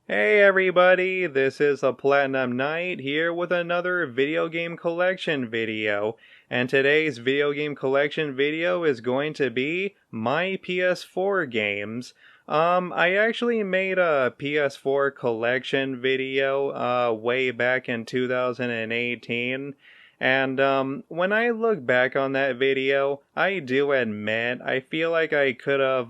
Hey everybody, this is a Platinum Knight here with another video game collection video. And today's video game collection video is going to be my PS4 games. I actually made a PS4 collection video way back in 2018. And when I look back on that video, I do admit I feel like I could have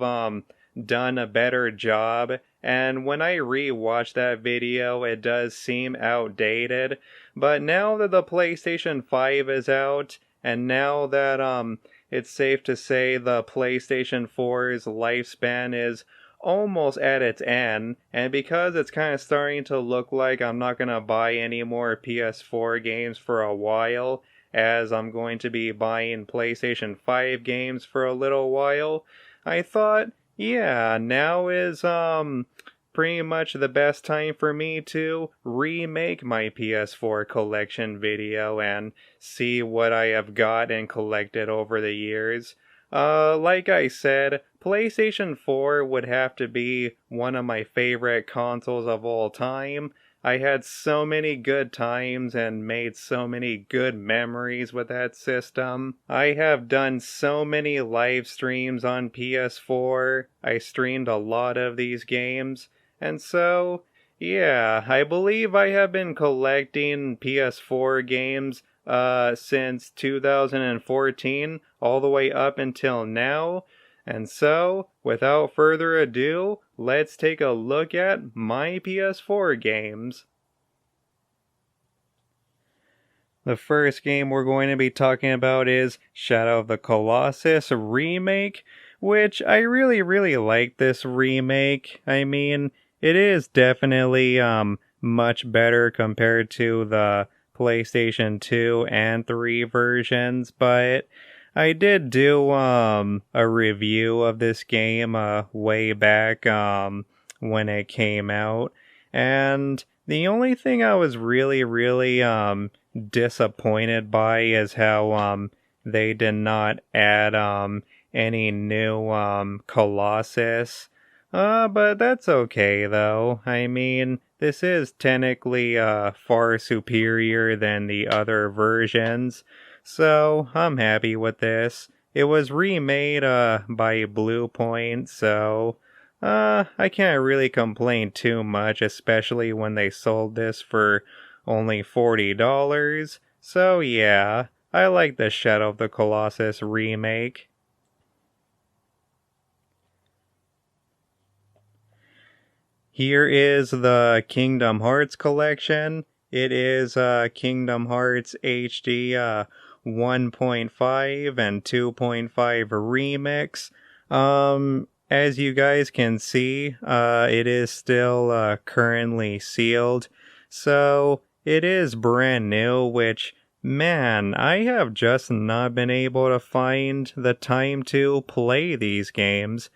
done a better job. And when I re-watch that video, it does seem outdated. But now that the PlayStation 5 is out, and now that it's safe to say the PlayStation 4's lifespan is almost at its end, and because it's kind of starting to look like I'm not going to buy any more PS4 games for a while, as I'm going to be buying PlayStation 5 games for a little while, I thought, yeah, now is pretty much the best time for me to remake my PS4 collection video and see what I have got and collected over the years. Like I said, PlayStation 4 would have to be one of my favorite consoles of all time. I had so many good times and made so many good memories with that system. I have done so many live streams on PS4. I streamed a lot of these games. And so, yeah, I believe I have been collecting PS4 games since 2014 all the way up until now. And so, without further ado, let's take a look at my PS4 games. The first game we're going to be talking about is Shadow of the Colossus Remake, which I really like this remake. I mean, it is definitely much better compared to the PlayStation 2 and 3 versions, but I did do a review of this game way back when it came out, and the only thing I was really disappointed by is how they did not add any new Colossus. But that's okay though. I mean, this is technically far superior than the other versions, so I'm happy with this. It was remade by Blue Point, so I can't really complain too much, especially when they sold this for only $40. So yeah, I like the Shadow of the Colossus remake. Here is the Kingdom Hearts collection. It is Kingdom Hearts HD 1.5 and 2.5 remix. As you guys can see, it is still currently sealed. So it is brand new, which, man, I have just not been able to find the time to play these games.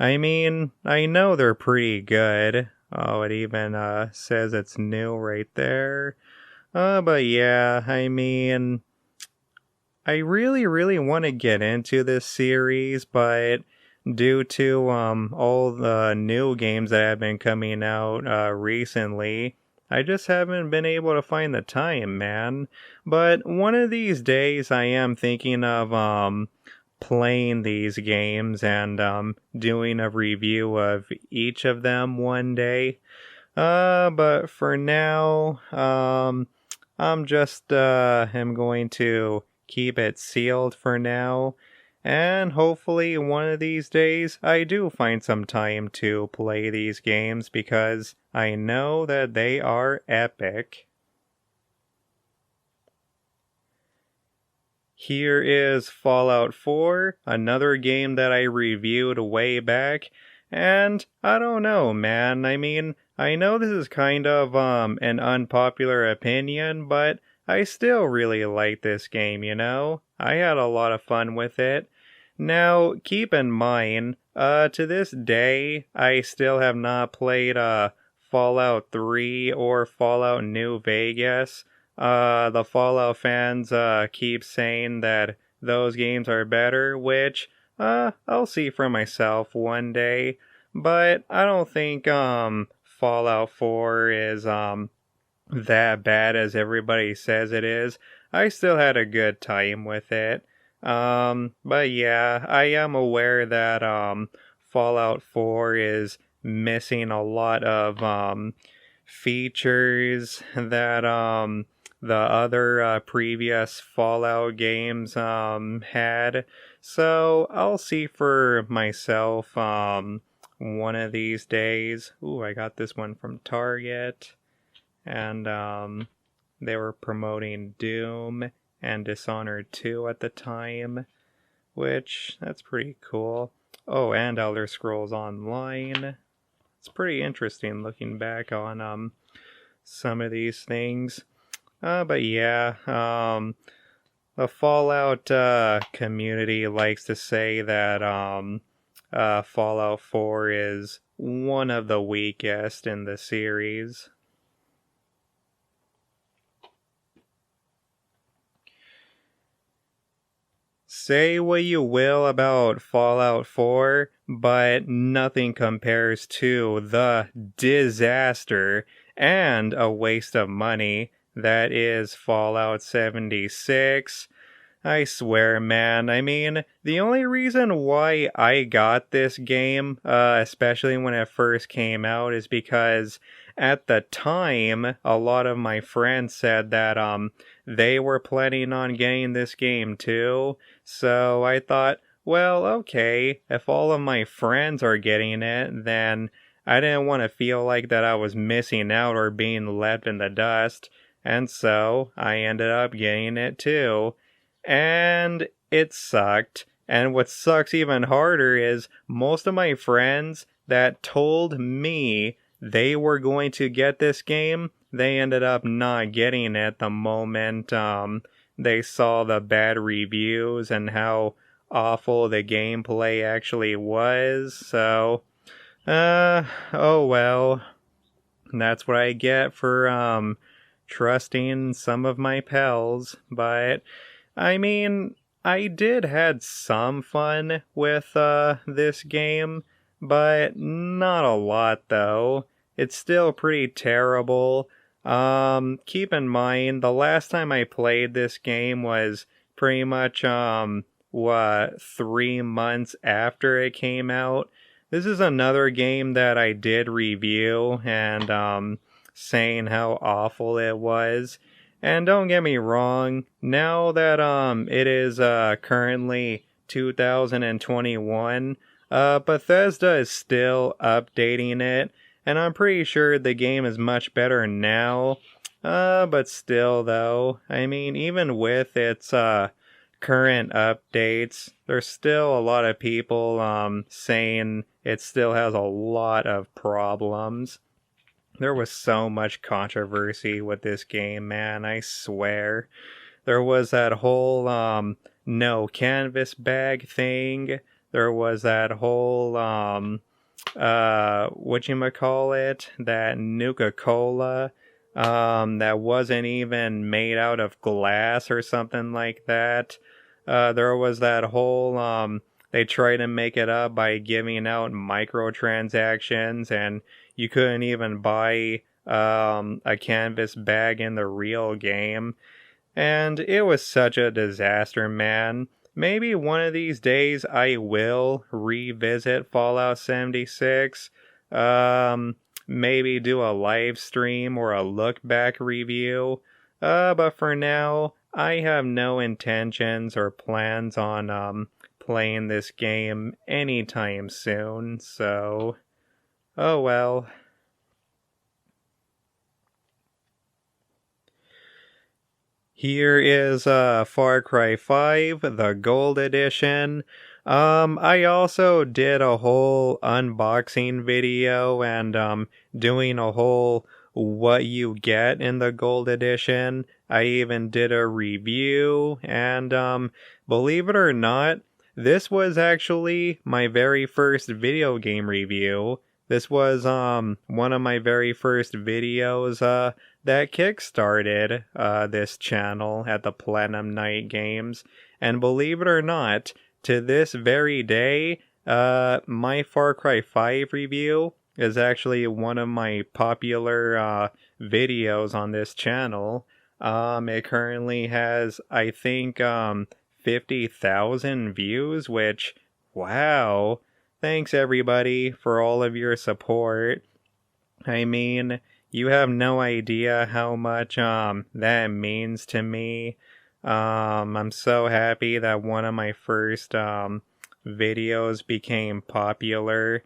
I mean, I know they're pretty good. Oh, it even says it's new right there. But yeah, I mean, I really want to get into this series, but due to all the new games that have been coming out recently, I just haven't been able to find the time, man. But one of these days I am thinking of playing these games and doing a review of each of them one day. But for now, I'm just am going to keep it sealed for now. And hopefully one of these days I do find some time to play these games because I know that they are epic. Here is Fallout 4, another game that I reviewed way back, and I don't know, man. I mean, I know this is kind of an unpopular opinion, but I still really like this game, you know? I had a lot of fun with it. Now, keep in mind, to this day, I still have not played Fallout 3 or Fallout New Vegas. The Fallout fans keep saying that those games are better, which I'll see for myself one day. But I don't think Fallout 4 is that bad as everybody says it is, I still had a good time with it. But yeah, I am aware that Fallout 4 is missing a lot of features that the other previous Fallout games had. So I'll see for myself one of these days. Ooh, I got this one from Target. And they were promoting Doom and Dishonored 2 at the time, which, that's pretty cool. Oh, and Elder Scrolls Online. It's pretty interesting looking back on some of these things. But yeah, the Fallout community likes to say that Fallout 4 is one of the weakest in the series. Say what you will about Fallout 4, but nothing compares to the disaster and a waste of money that is Fallout 76. I swear, man. I mean, the only reason why I got this game, especially when it first came out, is because at the time, a lot of my friends said that they were planning on getting this game too. So I thought, well, okay, if all of my friends are getting it, then I didn't want to feel like that I was missing out or being left in the dust. And so I ended up getting it too. And it sucked. And what sucks even harder is most of my friends that told me they were going to get this game, they ended up not getting it the moment they saw the bad reviews and how awful the gameplay actually was. So, oh well. That's what I get for trusting some of my pals. But I mean, I did had some fun with this game, but not a lot though. It's still pretty terrible. Keep in mind, the last time I played this game was pretty much 3 months after it came out. This is another game that I did review and saying how awful it was. And don't get me wrong, now that it is currently 2021, Bethesda is still updating it, and I'm pretty sure the game is much better now. But still though, I mean, even with its current updates, there's still a lot of people saying it still has a lot of problems. There was so much controversy with this game, man, I swear. There was that whole no canvas bag thing. There was that whole whatchamacallit, that Nuka-Cola that wasn't even made out of glass or something like that. There was that whole they tried to make it up by giving out microtransactions, and you couldn't even buy a canvas bag in the real game. And it was such a disaster, man. Maybe one of these days I will revisit Fallout 76. Maybe do a live stream or a look back review. But for now, I have no intentions or plans on playing this game anytime soon, so oh well. Here is Far Cry 5, the Gold Edition. I also did a whole unboxing video and doing a whole what you get in the Gold Edition. I even did a review, and believe it or not, this was actually my very first video game review. This was one of my very first videos that kickstarted this channel at the Platinum Night Games. And believe it or not, to this very day, my Far Cry 5 review is actually one of my popular videos on this channel. It currently has, I think, 50,000 views, which, wow. Thanks everybody for all of your support. I mean, you have no idea how much that means to me. I'm so happy that one of my first videos became popular.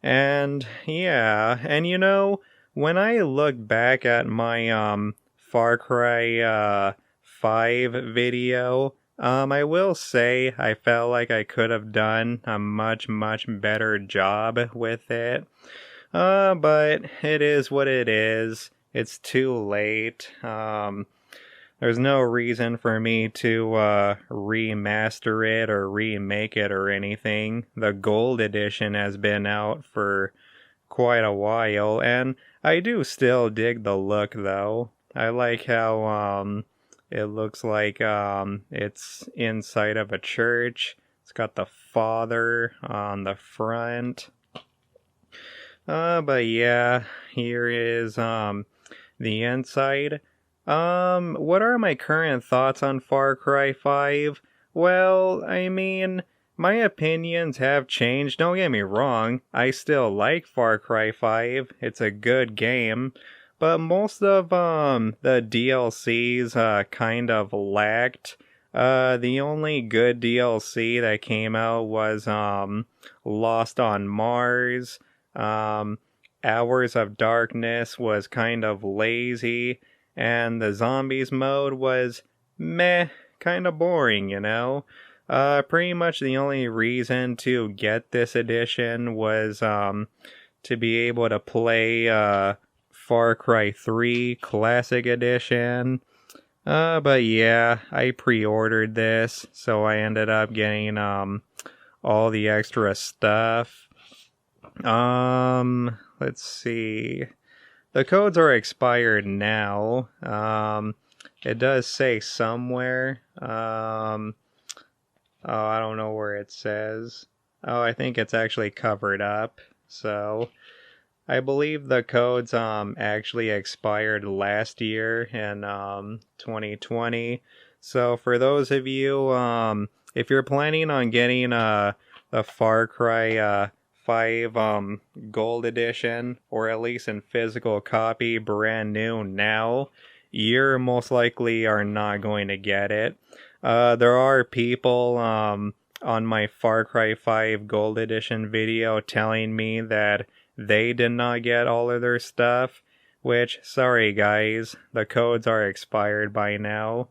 And yeah, and you know, when I look back at my Far Cry 5 video, I will say I felt like I could have done a much better job with it. But it is what it is. It's too late. There's no reason for me to remaster it or remake it or anything. The gold edition has been out for quite a while, and I do still dig the look though. I like how it looks like it's inside of a church. It's got the Father on the front. But yeah, here is the inside. What are my current thoughts on Far Cry 5? Well, I mean, my opinions have changed. Don't get me wrong, I still like Far Cry 5. It's a good game. But most of the DLCs kind of lacked. The only good DLC that came out was Lost on Mars. Hours of Darkness was kind of lazy. And the zombies mode was meh, kind of boring, you know? Pretty much the only reason to get this edition was to be able to play Far Cry 3 Classic Edition. But yeah, I pre-ordered this, so I ended up getting all the extra stuff. Let's see. The codes are expired now. It does say somewhere. Oh, I don't know where it says. Oh, I think it's actually covered up. So, I believe the codes actually expired last year in 2020. So, for those of you, if you're planning on getting the Far Cry 5 gold edition, or at least in physical copy, brand new now, you're most likely are not going to get it. There are people on my Far Cry 5 gold edition video telling me that they did not get all of their stuff, which, sorry guys, the codes are expired by now.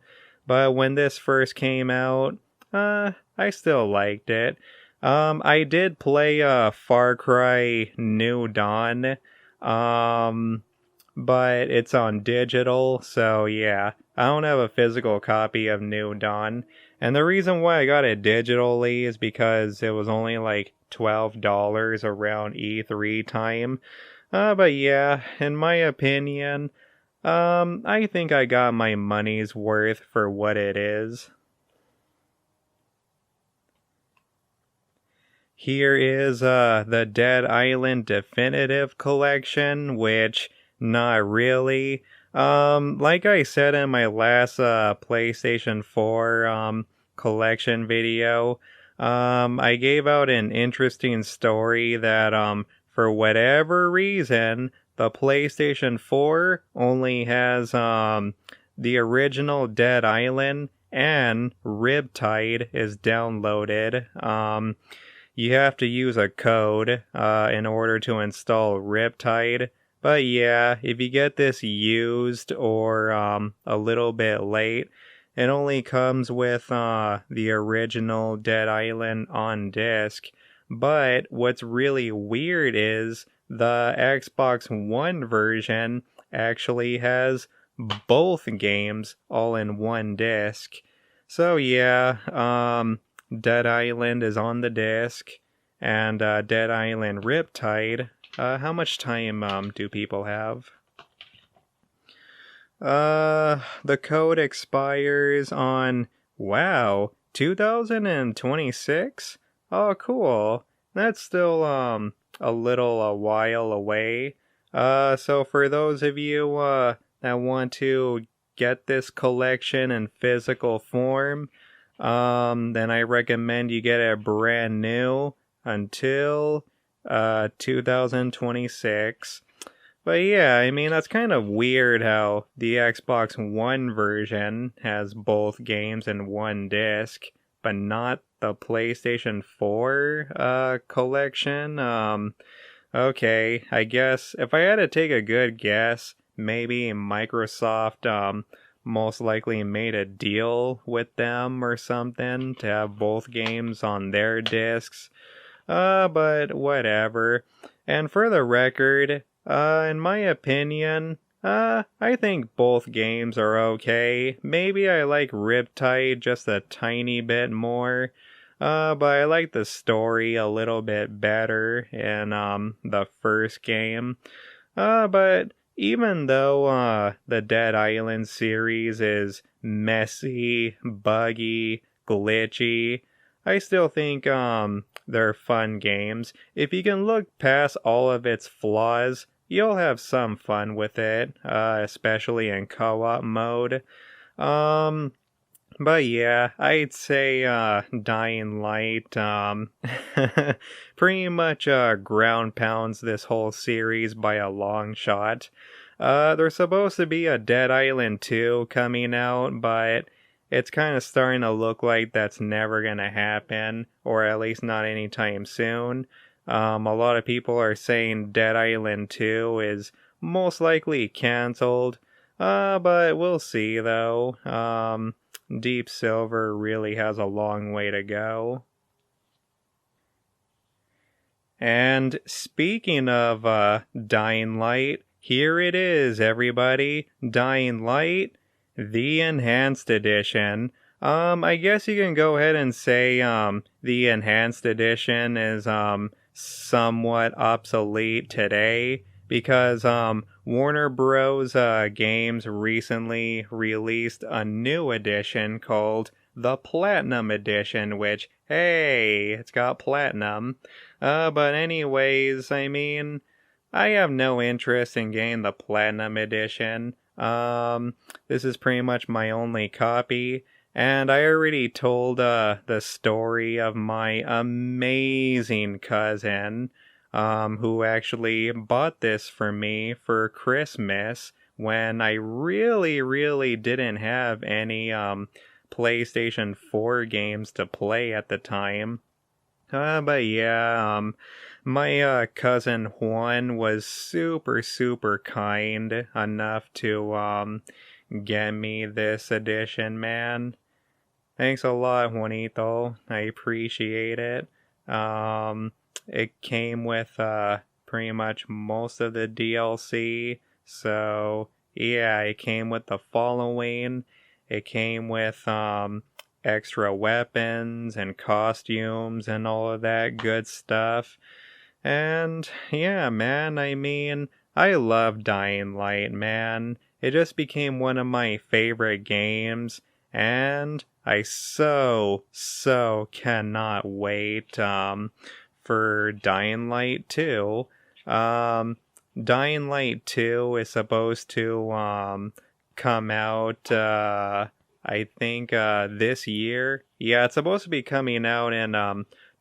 But when this first came out, I still liked it. I did play Far Cry New Dawn, but it's on digital, so yeah, I don't have a physical copy of New Dawn. And the reason why I got it digitally is because it was only like $12 around E3 time. But yeah, in my opinion, I think I got my money's worth for what it is. Here is the Dead Island Definitive Collection, which, not really. Like I said in my last PlayStation 4 collection video, I gave out an interesting story that for whatever reason, the PlayStation 4 only has the original Dead Island, and Riptide is downloaded. You have to use a code in order to install Riptide. But yeah, if you get this used or a little bit late, it only comes with the original Dead Island on disc. But what's really weird is the Xbox One version actually has both games all in one disc. So yeah, Dead Island is on the disc, and Dead Island Riptide. How much time do people have? The code expires on, wow, 2026? Oh, cool. That's still a while away. So for those of you that want to get this collection in physical form, then I recommend you get it brand new until 2026. But yeah, I mean, that's kind of weird how the Xbox One version has both games in one disc, but not the PlayStation 4 collection. Okay, I guess if I had to take a good guess, maybe Microsoft most likely made a deal with them or something to have both games on their discs. But whatever. And for the record, in my opinion, I think both games are okay. Maybe I like Riptide just a tiny bit more. But I like the story a little bit better in the first game. But even though the Dead Island series is messy, buggy, glitchy, I still think they're fun games. If you can look past all of its flaws, you'll have some fun with it, especially in co-op mode. But yeah, I'd say Dying Light pretty much ground pounds this whole series by a long shot. There's supposed to be a Dead Island 2 coming out, but it's kind of starting to look like that's never going to happen, or at least not anytime soon. A lot of people are saying Dead Island 2 is most likely cancelled, but we'll see though. Deep Silver really has a long way to go. And speaking of Dying Light, here it is, everybody. Dying Light, the Enhanced Edition. I guess you can go ahead and say the Enhanced Edition is somewhat obsolete today, because Warner Bros. Games recently released a new edition called the Platinum Edition, which, hey, it's got platinum. But anyways, I mean, I have no interest in getting the Platinum Edition. This is pretty much my only copy, and I already told the story of my amazing cousin, who actually bought this for me for Christmas when I really didn't have any PlayStation 4 games to play at the time. But yeah, my cousin Juan was super kind enough to get me this edition, man. Thanks a lot, Juanito. I appreciate it. It came with pretty much most of the DLC. So yeah, it came with the following. It came with extra weapons and costumes and all of that good stuff. And yeah, man, I mean, I love Dying Light, man. It just became one of my favorite games, and I so cannot wait for Dying Light 2. Dying Light 2 is supposed to come out I think this year. Yeah, it's supposed to be coming out in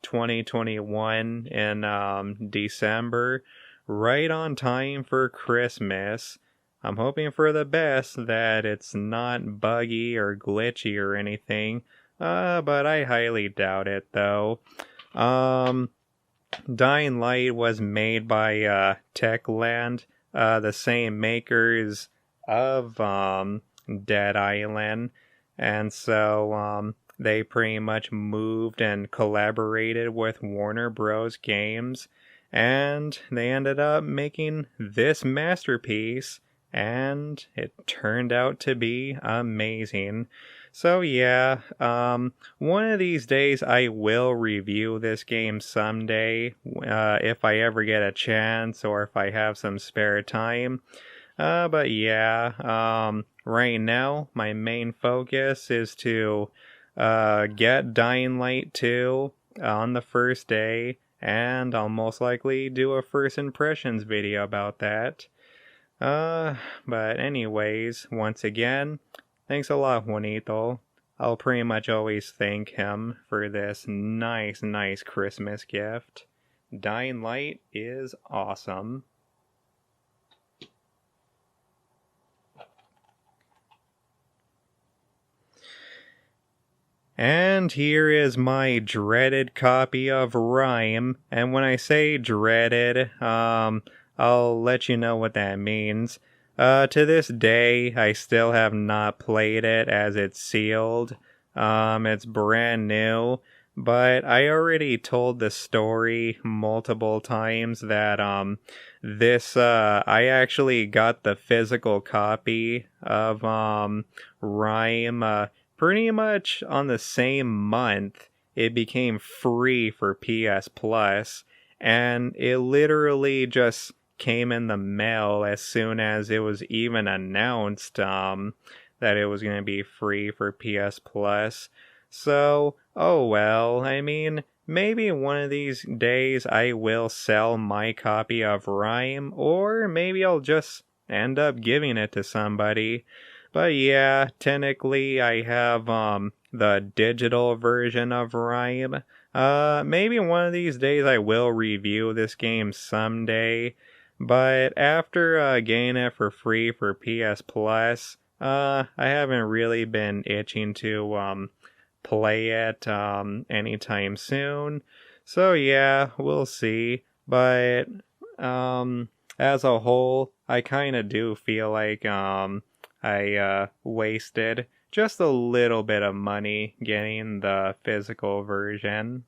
2021 in December, right on time for Christmas. I'm hoping for the best, that it's not buggy or glitchy or anything, but I highly doubt it though. Dying Light was made by Techland, the same makers of Dead Island, and so they pretty much moved and collaborated with Warner Bros. Games, and they ended up making this masterpiece, and it turned out to be amazing. So yeah, one of these days I will review this game someday, if I ever get a chance or if I have some spare time. But yeah, right now my main focus is to get Dying Light 2 on the first day, and I'll most likely do a first impressions video about that. But anyways, once again, thanks a lot, Juanito. I'll pretty much always thank him for this nice Christmas gift. Dying Light is awesome. And here is my dreaded copy of Rime, and when I say dreaded, I'll let you know what that means. To this day, I still have not played it as it's sealed. It's brand new, but I already told the story multiple times that, I actually got the physical copy of, Rime, pretty much on the same month. It became free for PS Plus, and it literally just came in the mail as soon as it was even announced that it was going to be free for PS Plus. So, oh well, I mean, maybe one of these days I will sell my copy of Rime, or maybe I'll just end up giving it to somebody. But yeah, technically I have the digital version of Rime. Maybe one of these days I will review this game someday. But after getting it for free for PS Plus, I haven't really been itching to play it anytime soon. So yeah, we'll see. But as a whole, I kind of do feel like I wasted just a little bit of money getting the physical version.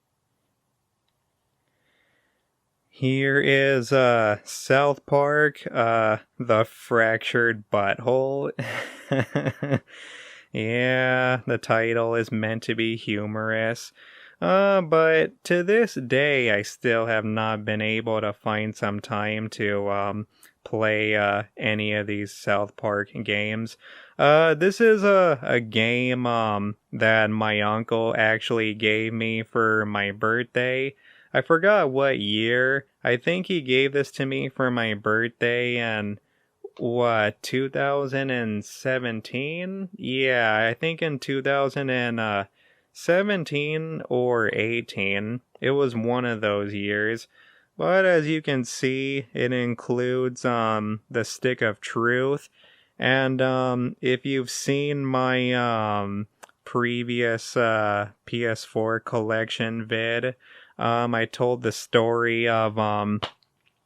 Here is South Park, The Fractured Butthole. Yeah, the title is meant to be humorous. But to this day, I still have not been able to find some time to play any of these South Park games. This is a game that my uncle actually gave me for my birthday. I forgot what year. I think he gave this to me for my birthday in, 2017? Yeah, I think in 2017 or 18. It was one of those years. But as you can see, it includes the Stick of Truth. And if you've seen my previous PS4 collection vid, I told the story of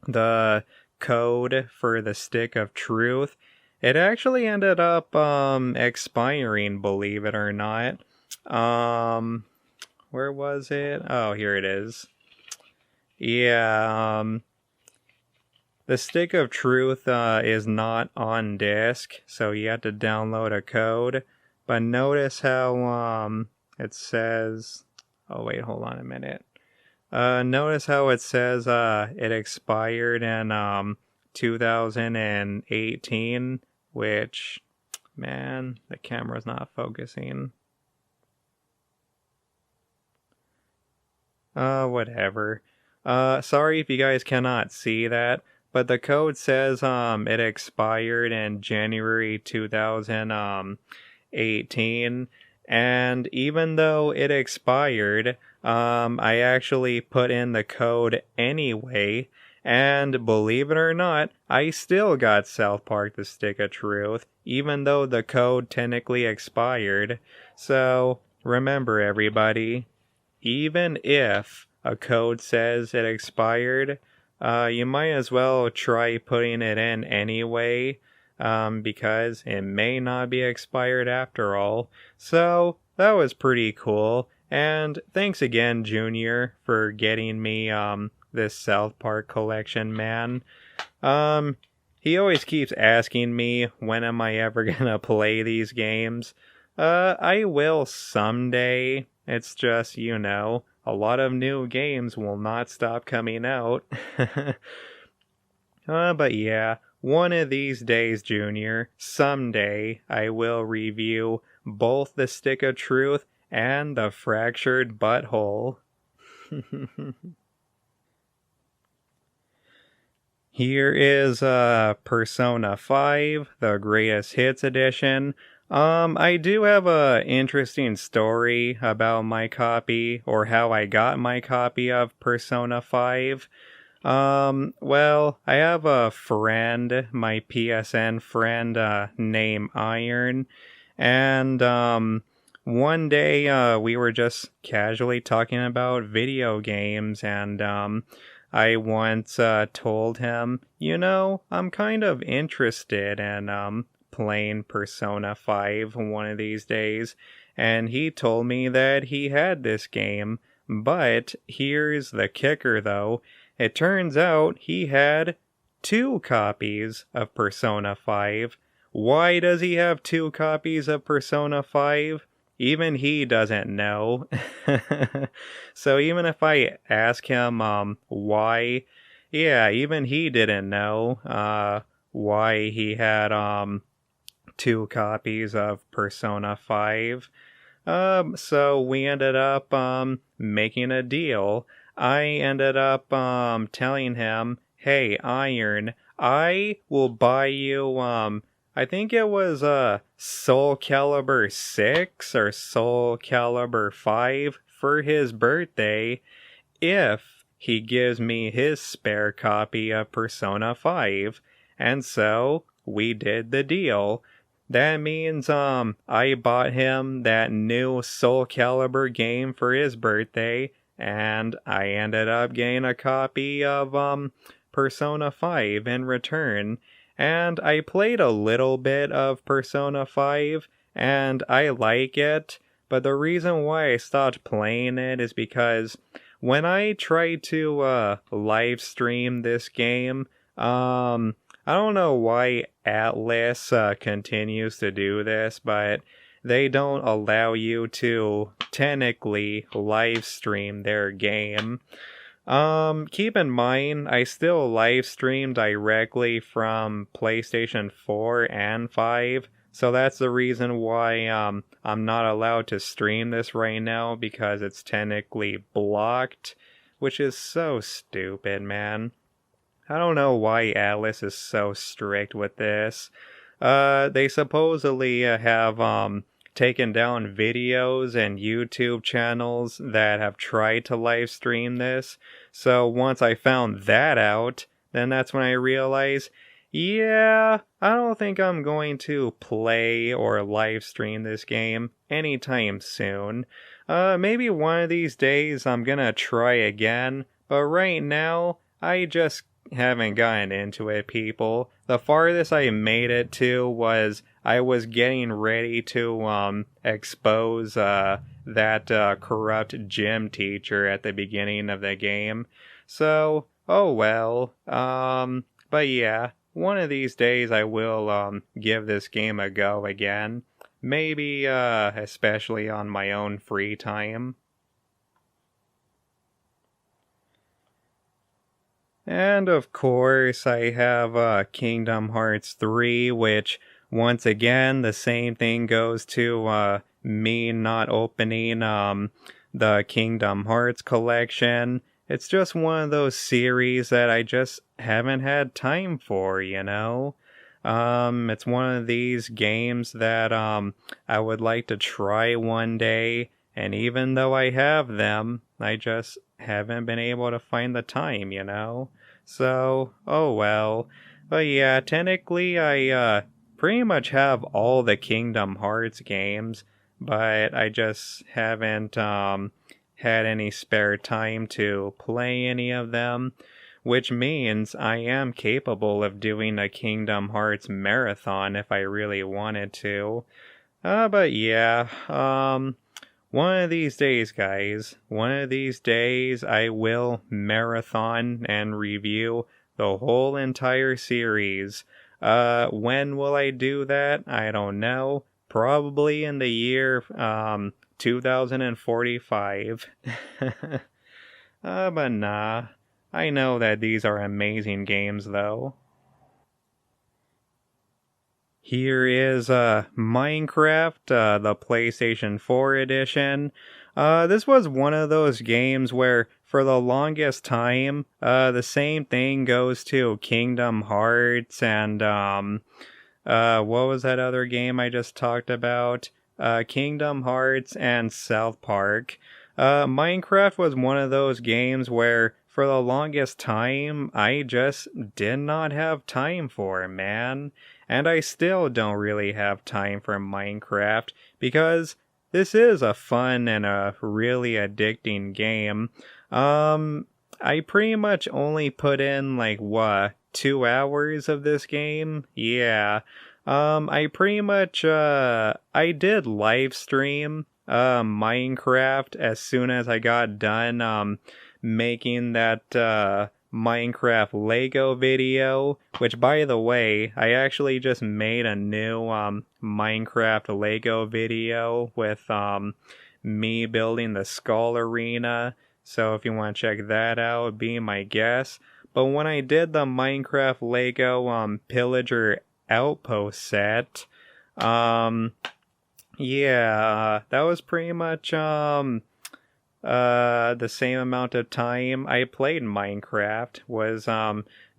the code for the Stick of Truth. It actually ended up expiring, believe it or not. Where was it? Oh, here it is. Yeah, the Stick of Truth is not on disc, so you have to download a code. But notice how it says... Oh, wait, hold on a minute. Notice how it says it expired in 2018, which, man, the camera's not focusing. Whatever. Sorry if you guys cannot see that, but the code says it expired in January 2018, and even though it expired, I actually put in the code anyway, and believe it or not, I still got South Park: The Stick of Truth, even though the code technically expired. So, remember everybody, even if a code says it expired, you might as well try putting it in anyway, because it may not be expired after all. So, that was pretty cool. And thanks again, Junior, for getting me this South Park collection, man. He always keeps asking me, when am I ever gonna play these games? I will someday. It's just, a lot of new games will not stop coming out. But yeah, one of these days, Junior, someday, I will review both the Stick of Truth and the Fractured Butthole. Here is Persona 5, the Greatest Hits Edition. I do have a interesting story about my copy, or how I got my copy of Persona 5. Well, I have a friend, my PSN friend, named Iron, and, one day, we were just casually talking about video games, and, I once, told him, I'm kind of interested in, playing Persona 5 one of these days, and he told me that he had this game, but here's the kicker though. It turns out he had 2 copies of Persona 5. Why does he have 2 copies of Persona 5? Even he doesn't know. So even if I ask him why, yeah, even he didn't know why he had 2 copies of Persona 5. So we ended up making a deal. I ended up telling him, "Hey, Iron, I will buy you I think it was Soul Calibur 6 or Soul Calibur 5 for his birthday if he gives me his spare copy of Persona 5." And so we did the deal. That means I bought him that new Soul Calibur game for his birthday, and I ended up getting a copy of Persona 5 in return. And I played a little bit of Persona 5, and I like it, but the reason why I stopped playing it is because when I tried to live stream this game, I don't know why Atlas continues to do this, but they don't allow you to technically live stream their game. Keep in mind, I still live stream directly from PlayStation 4 and 5, so that's the reason why I'm not allowed to stream this right now, because it's technically blocked, which is so stupid, man. I don't know why Atlas is so strict with this. They supposedly have taken down videos and YouTube channels that have tried to live stream this. So once I found that out, then that's when I realized, yeah, I don't think I'm going to play or live stream this game anytime soon. Maybe one of these days I'm gonna try again, but right now, I just haven't gotten into it, people. The farthest I made it to was I was getting ready to expose that corrupt gym teacher at the beginning of the game. So, oh well. But yeah, one of these days I will give this game a go again. Maybe especially on my own free time. And of course, I have Kingdom Hearts 3, which, once again, the same thing goes to me not opening the Kingdom Hearts collection. It's just one of those series that I just haven't had time for, It's one of these games that I would like to try one day, and even though I have them, I just haven't been able to find the time. So, oh well. But yeah, technically I pretty much have all the Kingdom Hearts games, but I just haven't had any spare time to play any of them, which means I am capable of doing a Kingdom Hearts marathon if I really wanted to. But yeah, one of these days, guys, one of these days I will marathon and review the whole entire series. When will I do that? I don't know. Probably in the year 2045. But nah. I know that these are amazing games, though. Here is Minecraft, the PlayStation 4 edition. This was one of those games where, for the longest time, the same thing goes to Kingdom Hearts and, what was that other game I just talked about? Kingdom Hearts and South Park. Minecraft was one of those games where, for the longest time, I just did not have time for, man. And I still don't really have time for Minecraft, because this is a fun and a really addicting game. I pretty much only put in, 2 hours of this game? Yeah. I pretty much, I did live stream, Minecraft as soon as I got done, making that, Minecraft Lego video, which, by the way, I actually just made a new, Minecraft Lego video with, me building the Skull Arena, so if you want to check that out, be my guest. But when I did the Minecraft Lego, Pillager Outpost set, yeah, that was pretty much, the same amount of time I played Minecraft was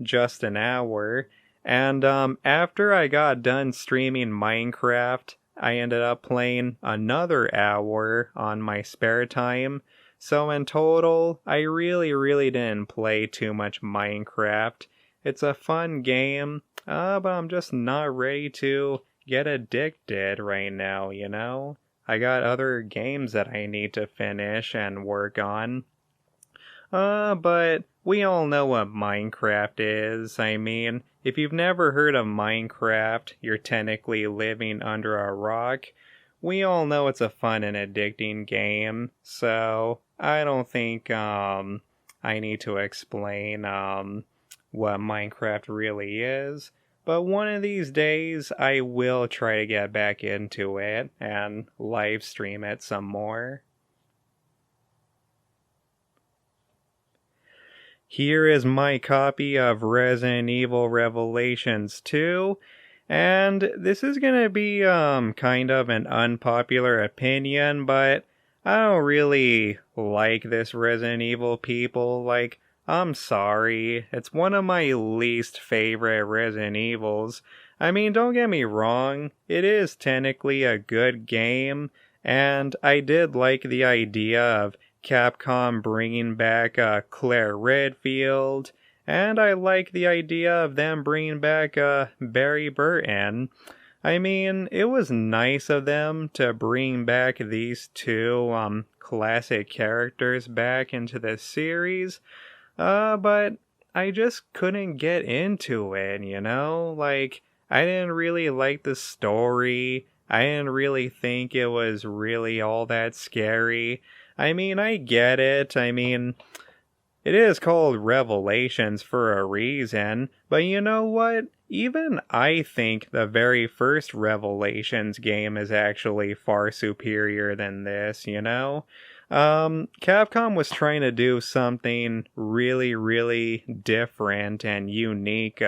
just an hour. And after I got done streaming Minecraft, I ended up playing another hour on my spare time. So in total, I really didn't play too much Minecraft. It's a fun game, but I'm just not ready to get addicted right now, you know? I got other games that I need to finish and work on. But we all know what Minecraft is. I mean, if you've never heard of Minecraft, you're technically living under a rock. We all know it's a fun and addicting game, so I don't think I need to explain what Minecraft really is. But one of these days, I will try to get back into it and live stream it some more. Here is my copy of Resident Evil Revelations 2. And this is gonna be kind of an unpopular opinion, but I don't really like this Resident Evil, people. I'm sorry, it's one of my least favorite Resident Evils. I mean, don't get me wrong, it is technically a good game, and I did like the idea of Capcom bringing back Claire Redfield, and I like the idea of them bringing back Barry Burton. I mean, it was nice of them to bring back these two classic characters back into the series. But I just couldn't get into it, you know? I didn't really like the story. I didn't really think it was really all that scary. I mean, I get it. I mean, it is called Revelations for a reason. But you know what? Even I think the very first Revelations game is actually far superior than this, you know? Capcom was trying to do something really different and unique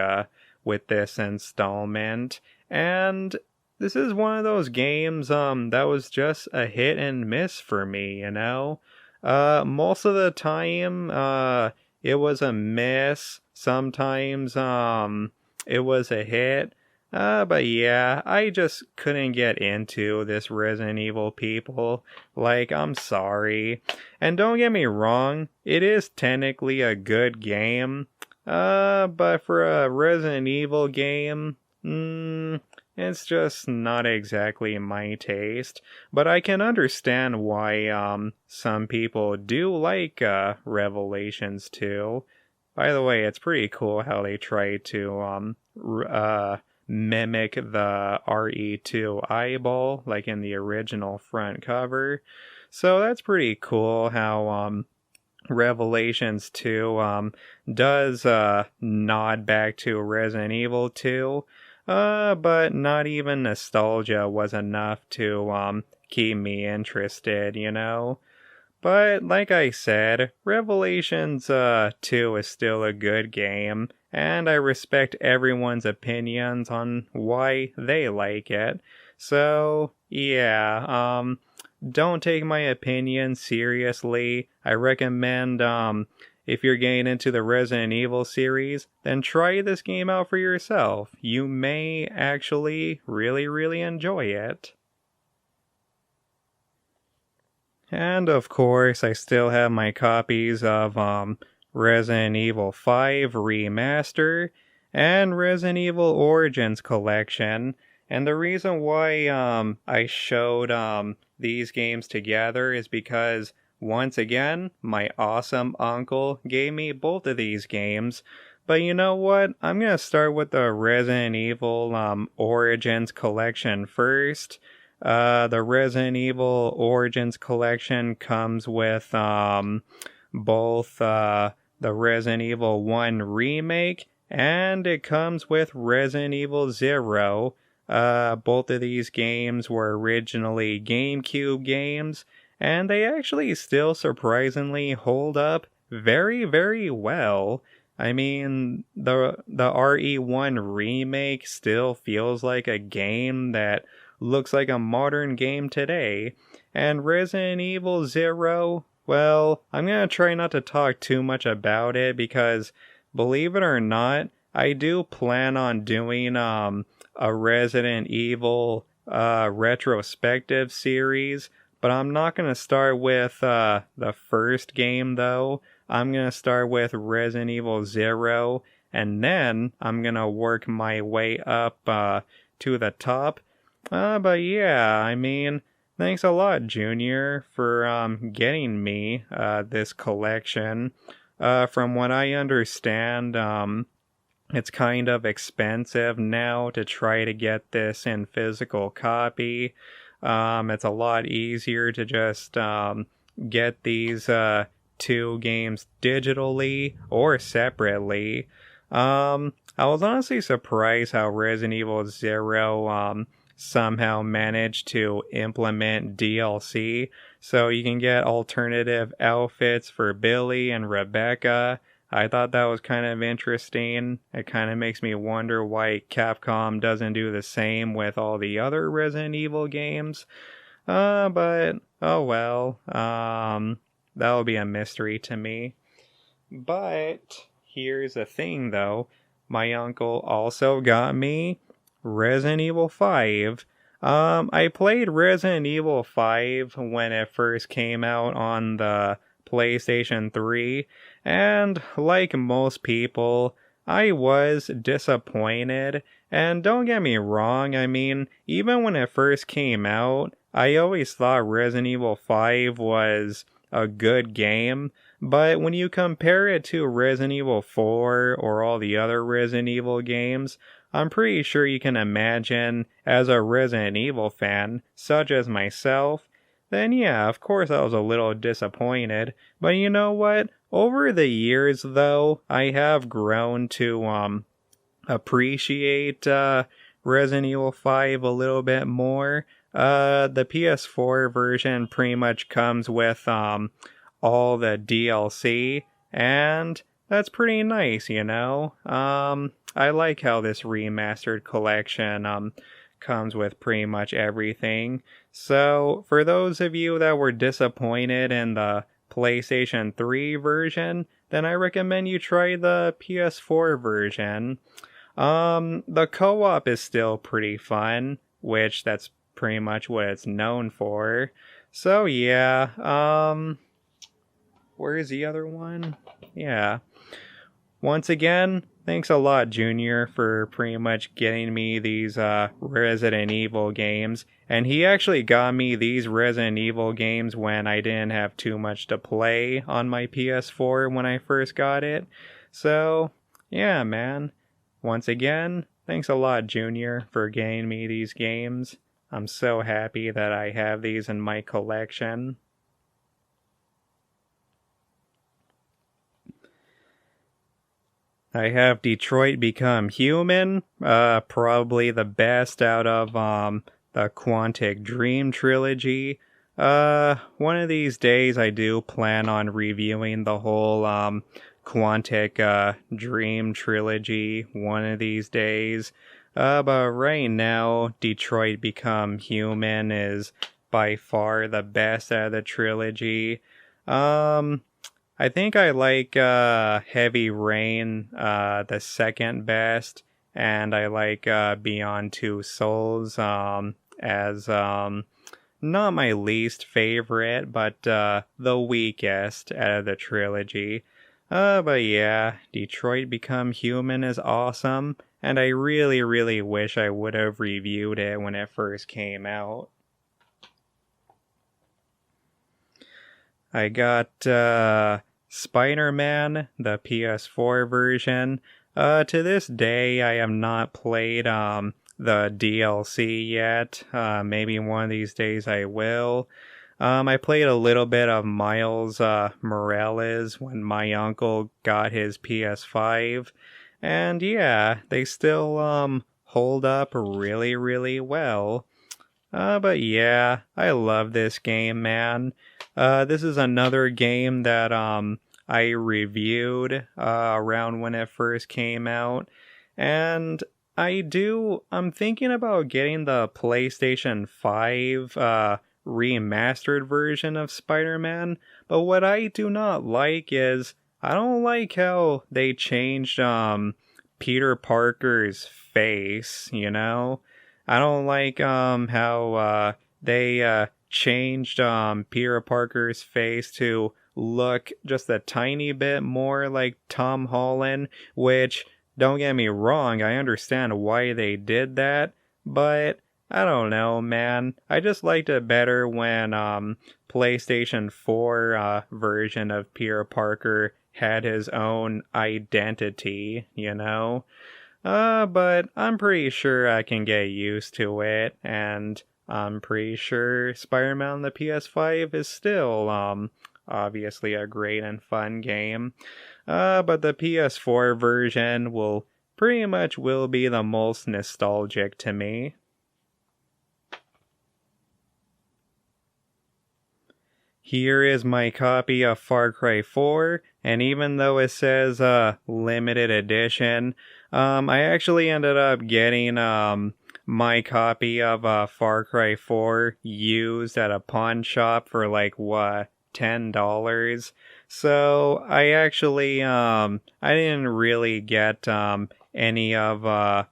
with this installment, and this is one of those games that was just a hit and miss for me, you know? Most of the time it was a miss. Sometimes it was a hit. But yeah, I just couldn't get into this Resident Evil, people. I'm sorry. And don't get me wrong, it is technically a good game. But for a Resident Evil game, it's just not exactly my taste. But I can understand why, some people do like, Revelations 2. By the way, it's pretty cool how they try to, mimic the R.E.2 eyeball, like in the original front cover. So that's pretty cool how Revelations 2 does nod back to Resident Evil 2, but not even nostalgia was enough to keep me interested, you know? But like I said, Revelations 2 is still a good game, and I respect everyone's opinions on why they like it. So, yeah, don't take my opinion seriously. I recommend, if you're getting into the Resident Evil series, then try this game out for yourself. You may actually really enjoy it. And of course, I still have my copies of Resident Evil 5 Remastered and Resident Evil Origins Collection. And the reason why I showed these games together is because, once again, my awesome uncle gave me both of these games. But you know what? I'm going to start with the Resident Evil Origins Collection first. The Resident Evil Origins Collection comes with both the Resident Evil 1 Remake, and it comes with Resident Evil 0. Both of these games were originally GameCube games, and they actually still surprisingly hold up very well. I mean, the RE1 Remake still feels like a game that looks like a modern game today. And Resident Evil 0, well, I'm gonna try not to talk too much about it because, believe it or not, I do plan on doing a Resident Evil retrospective series, but I'm not gonna start with the first game though. I'm gonna start with Resident Evil 0, and then I'm gonna work my way up to the top. But yeah, I mean, thanks a lot, Junior, for getting me this collection. From what I understand, it's kind of expensive now to try to get this in physical copy. It's a lot easier to just get these two games digitally or separately. I was honestly surprised how Resident Evil 0 somehow managed to implement DLC, so you can get alternative outfits for Billy and Rebecca. I thought that was kind of interesting. It kind of makes me wonder why Capcom doesn't do the same with all the other Resident Evil games. But, oh well. That'll be a mystery to me. But, here's the thing though. My uncle also got me Resident Evil 5. I played Resident Evil 5 when it first came out on the PlayStation 3, and like most people, I was disappointed. And don't get me wrong, I mean, even when it first came out, I always thought Resident Evil 5 was a good game, but when you compare it to Resident Evil 4 or all the other Resident Evil games, I'm pretty sure you can imagine, as a Resident Evil fan, such as myself, then yeah, of course I was a little disappointed. But you know what? Over the years, though, I have grown to appreciate Resident Evil 5 a little bit more. The PS4 version pretty much comes with all the DLC, and that's pretty nice, you know? I like how this remastered collection comes with pretty much everything. So, for those of you that were disappointed in the PlayStation 3 version, then I recommend you try the PS4 version. The co-op is still pretty fun, which that's pretty much what it's known for. So yeah, where's the other one? Yeah. Once again, thanks a lot, Junior, for pretty much getting me these Resident Evil games. And he actually got me these Resident Evil games when I didn't have too much to play on my PS4 when I first got it. So, yeah, man. Once again, thanks a lot, Junior, for getting me these games. I'm so happy that I have these in my collection. I have Detroit Become Human, probably the best out of the Quantic Dream trilogy. One of these days I do plan on reviewing the whole Quantic Dream trilogy one of these days. But right now, Detroit Become Human is by far the best out of the trilogy. I think I like Heavy Rain the second best, and I like Beyond Two Souls as not my least favorite, but the weakest out of the trilogy. But yeah, Detroit Become Human is awesome, and I really, really wish I would have reviewed it when it first came out. I got Spider-Man, the PS4 version. To this day, I have not played the DLC yet. Maybe one of these days I will. I played a little bit of Miles Morales when my uncle got his PS5. And yeah, they still hold up really, really well. But yeah, I love this game, man. This is another game that I reviewed around when it first came out. And I'm thinking about getting the PlayStation 5 remastered version of Spider-Man. But what I do not like is, I don't like how they changed Peter Parker's face, you know? I don't like how they changed Peter Parker's face to look just a tiny bit more like Tom Holland, which, don't get me wrong, I understand why they did that, but I don't know, man. I just liked it better when PlayStation 4 version of Peter Parker had his own identity, you know? But I'm pretty sure I can get used to it, and I'm pretty sure Spider-Man on the PS5 is still, obviously a great and fun game. But the PS4 version will be the most nostalgic to me. Here is my copy of Far Cry 4, and even though it says limited edition, I actually ended up getting my copy of Far Cry 4 used at a pawn shop for like $10. So I actually I didn't really get any of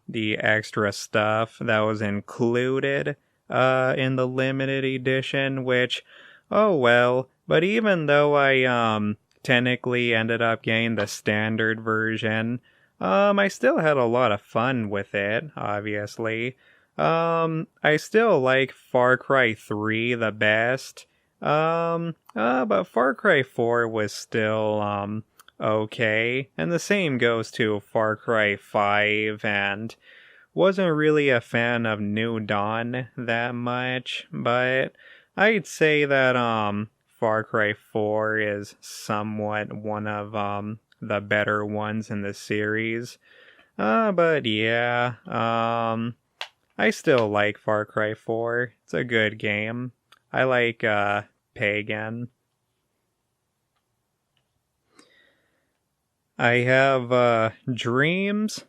the extra stuff that was included in the limited edition, which, oh well. But even though I technically ended up getting the standard version, I still had a lot of fun with it, obviously. I still like Far Cry 3 the best. But Far Cry 4 was still, okay. And the same goes to Far Cry 5, and wasn't really a fan of New Dawn that much, but I'd say that, Far Cry 4 is somewhat one of, the better ones in the series. But yeah, I still like Far Cry 4. It's a good game. I like, Pagan. I have, Dreams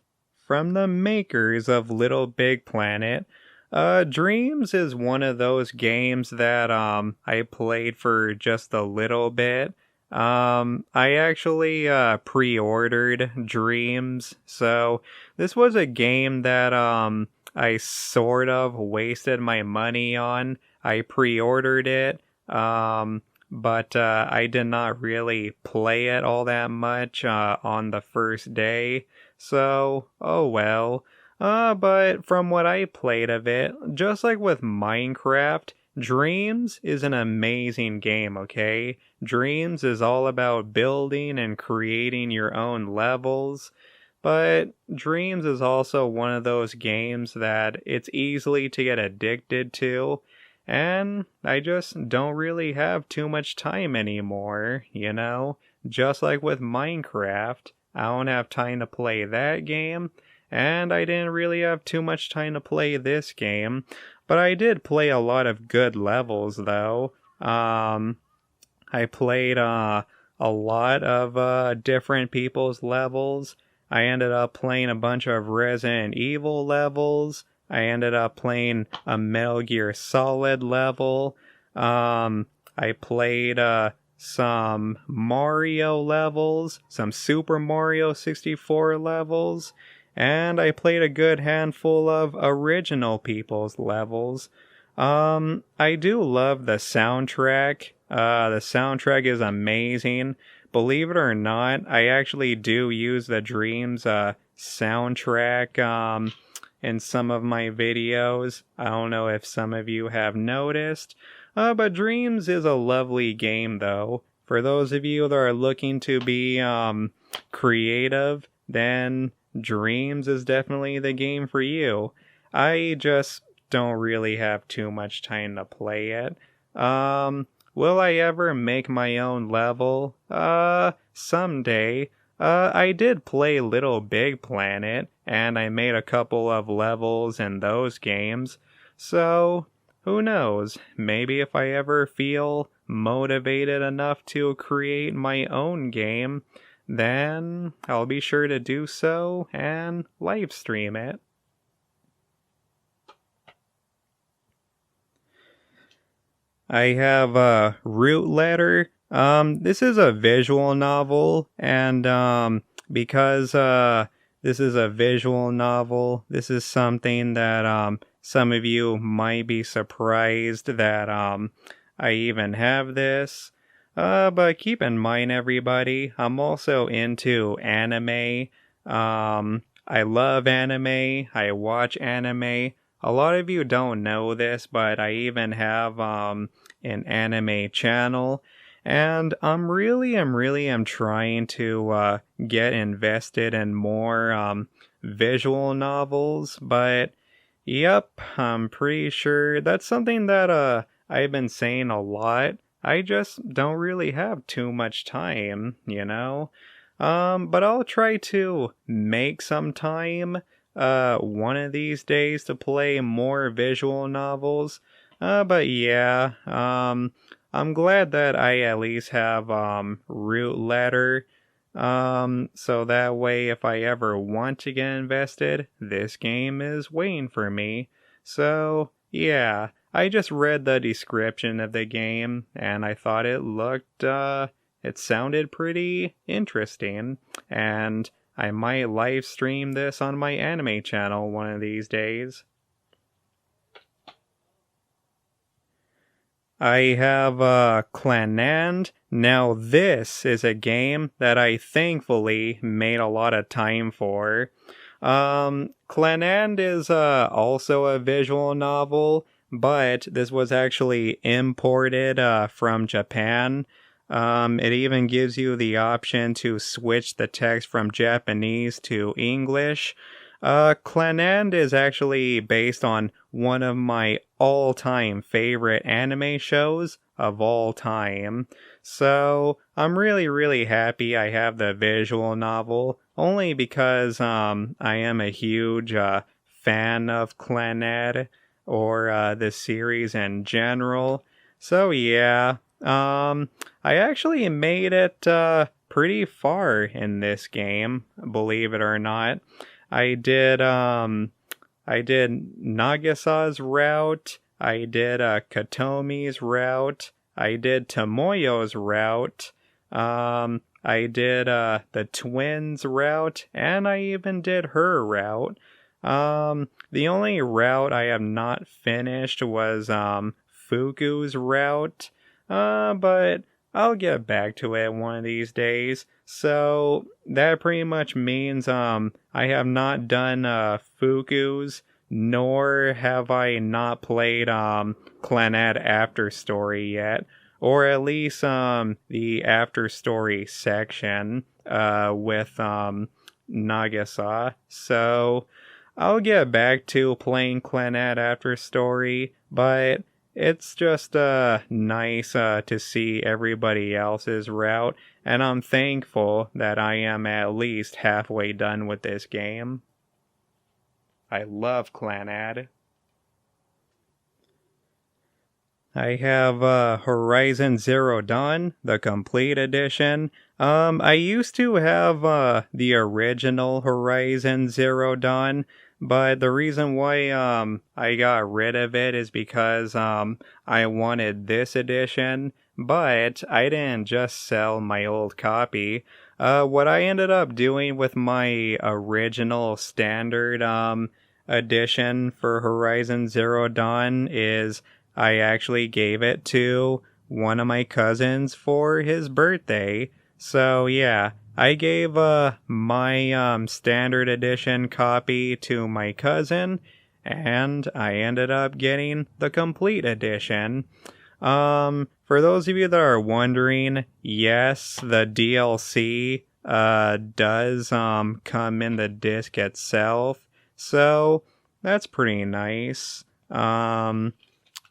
from the makers of Little Big Planet. Dreams is one of those games that, I played for just a little bit. I actually, pre-ordered Dreams, so this was a game that, I sort of wasted my money on. I pre-ordered it, but I did not really play it all that much on the first day, so, oh well. But from what I played of it, just like with Minecraft, Dreams is an amazing game, okay? Dreams is all about building and creating your own levels, but Dreams is also one of those games that it's easily to get addicted to, and I just don't really have too much time anymore, you know? Just like with Minecraft, I don't have time to play that game, and I didn't really have too much time to play this game, but I did play a lot of good levels, though. I played a lot of different people's levels. I ended up playing a bunch of Resident Evil levels. I ended up playing a Metal Gear Solid level. I played some Mario levels, some Super Mario 64 levels, and I played a good handful of original people's levels. I do love the soundtrack. The soundtrack is amazing. Believe it or not, I actually do use the Dreams soundtrack in some of my videos. I don't know if some of you have noticed. But Dreams is a lovely game, though. For those of you that are looking to be creative, then Dreams is definitely the game for you. I just don't really have too much time to play it. Will I ever make my own level? Someday. I did play Little Big Planet, and I made a couple of levels in those games. So, who knows? Maybe if I ever feel motivated enough to create my own game, then I'll be sure to do so and live stream it. I have a Root Letter. This is a visual novel, and because this is a visual novel, this is something that some of you might be surprised that I even have this. But keep in mind, everybody, I'm also into anime. I love anime. I watch anime. A lot of you don't know this, but I even have an anime channel, and I'm really trying to get invested in more visual novels. But yep, I'm pretty sure that's something that I've been saying a lot. I just don't really have too much time, you know. But I'll try to make some time one of these days to play more visual novels. But yeah, I'm glad that I at least have Root Letter. So that way if I ever want to get invested, this game is waiting for me. So yeah, I just read the description of the game and I thought it sounded pretty interesting, and I might live stream this on my anime channel one of these days. I have Clannad. Now this is a game that I thankfully made a lot of time for. Clannad is also a visual novel, but this was actually imported from Japan. It even gives you the option to switch the text from Japanese to English. Clannad is actually based on one of my all-time favorite anime shows of all time. So, I'm really happy I have the visual novel, only because I am a huge fan of Clannad, or the series in general. So yeah, I actually made it pretty far in this game, believe it or not. I did Nagasa's route, I did Katomi's route, I did Tomoyo's route, I did the twins route, and I even did her route. The only route I have not finished was Fuku's route, but I'll get back to it one of these days. So that pretty much means I have not done Fuku's, nor have I not played Clannad After Story yet, or at least the After Story section with Nagasa. So I'll get back to playing Clannad After Story, but it's just nice to see everybody else's route, and I'm thankful that I am at least halfway done with this game. I love Clannad. I have Horizon Zero Dawn, the complete edition. I used to have the original Horizon Zero Dawn, but the reason why I got rid of it is because I wanted this edition, but I didn't just sell my old copy. What I ended up doing with my original standard edition for Horizon Zero Dawn is I actually gave it to one of my cousins for his birthday. So yeah, I gave my standard edition copy to my cousin, and I ended up getting the complete edition. For those of you that are wondering, yes, the DLC does come in the disc itself, so that's pretty nice.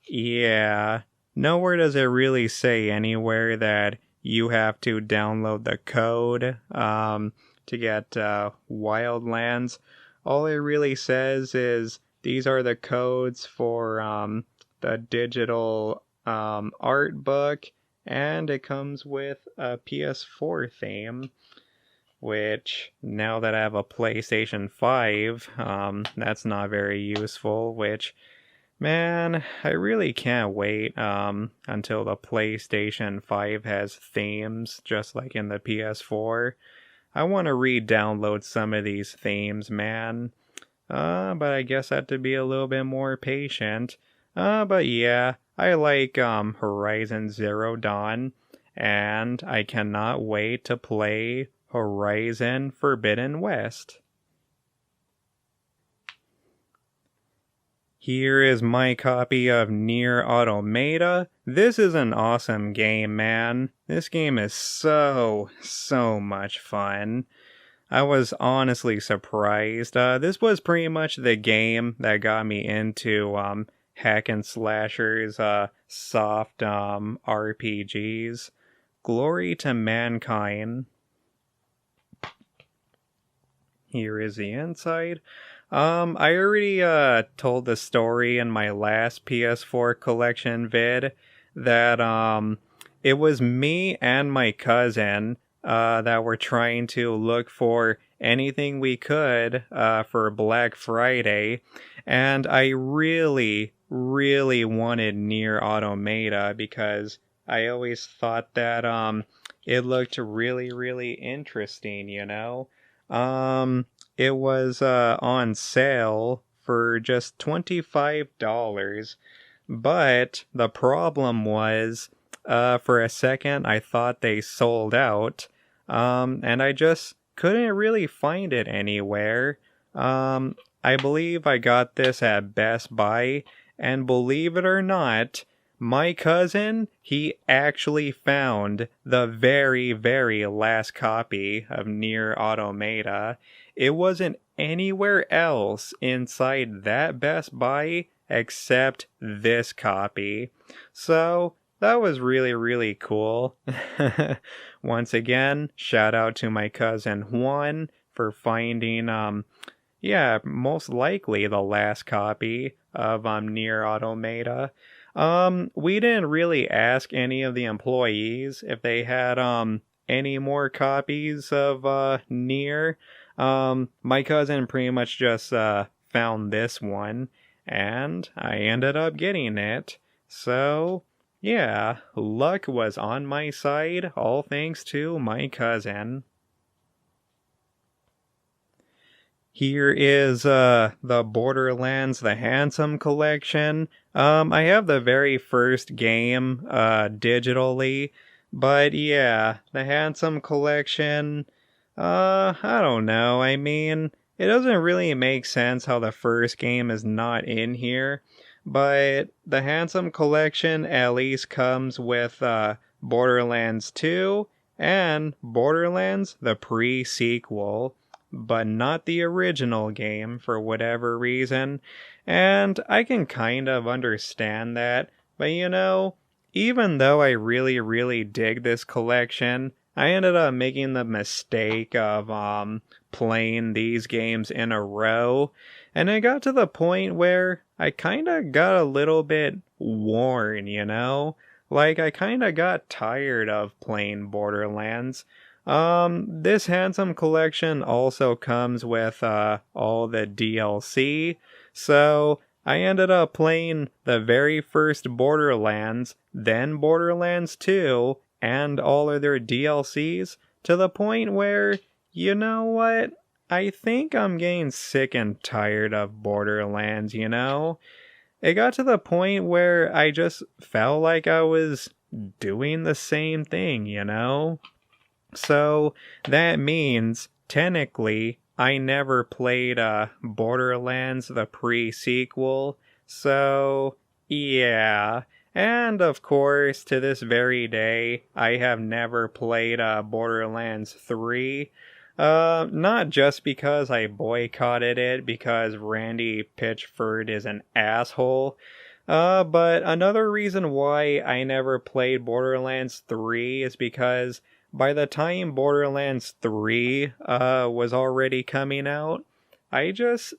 Yeah, nowhere does it really say anywhere that you have to download the code to get Wildlands. All it really says is these are the codes for the digital art book, and it comes with a PS4 theme, which now that I have a PlayStation 5, that's not very useful, which, man, I really can't wait until the PlayStation 5 has themes, just like in the PS4. I want to re-download some of these themes, man. But I guess I have to be a little bit more patient. But yeah, I like Horizon Zero Dawn, and I cannot wait to play Horizon Forbidden West. Here is my copy of Nier Automata. This is an awesome game, man. This game is so much fun. I was honestly surprised. This was pretty much the game that got me into hack and slashers, soft RPGs. Glory to mankind. Here is the inside. I already told the story in my last PS4 collection vid that it was me and my cousin that were trying to look for anything we could for Black Friday, and I really wanted Nier Automata because I always thought that it looked really interesting, you know. It was on sale for just $25, but the problem was for a second I thought they sold out, and I just couldn't really find it anywhere. I believe I got this at Best Buy, and believe it or not, my cousin, he actually found the very last copy of Nier Automata. It wasn't anywhere else inside that Best Buy except this copy. So that was really cool. Once again, shout out to my cousin Juan for finding most likely the last copy of Nier Automata. We didn't really ask any of the employees if they had any more copies of Nier. My cousin pretty much just found this one, and I ended up getting it. So yeah, luck was on my side, all thanks to my cousin. Here is the Borderlands The Handsome Collection. I have the very first game digitally, but yeah, the Handsome Collection, I don't know. I mean, it doesn't really make sense how the first game is not in here, but the Handsome Collection at least comes with Borderlands 2 and Borderlands the pre-sequel, but not the original game for whatever reason, and I can kind of understand that, but you know, even though I really dig this collection, I ended up making the mistake of playing these games in a row, and it got to the point where I kind of got a little bit worn, you know? Like, I kind of got tired of playing Borderlands. This handsome collection also comes with all the DLC, so I ended up playing the very first Borderlands, then Borderlands 2, and all of their DLCs, to the point where, you know what? I think I'm getting sick and tired of Borderlands, you know? It got to the point where I just felt like I was doing the same thing, you know? So that means, technically, I never played Borderlands, the pre-sequel. So, yeah. And of course, to this very day, I have never played Borderlands 3. Not just because I boycotted it because Randy Pitchford is an asshole. But another reason why I never played Borderlands 3 is because by the time Borderlands 3 was already coming out, I just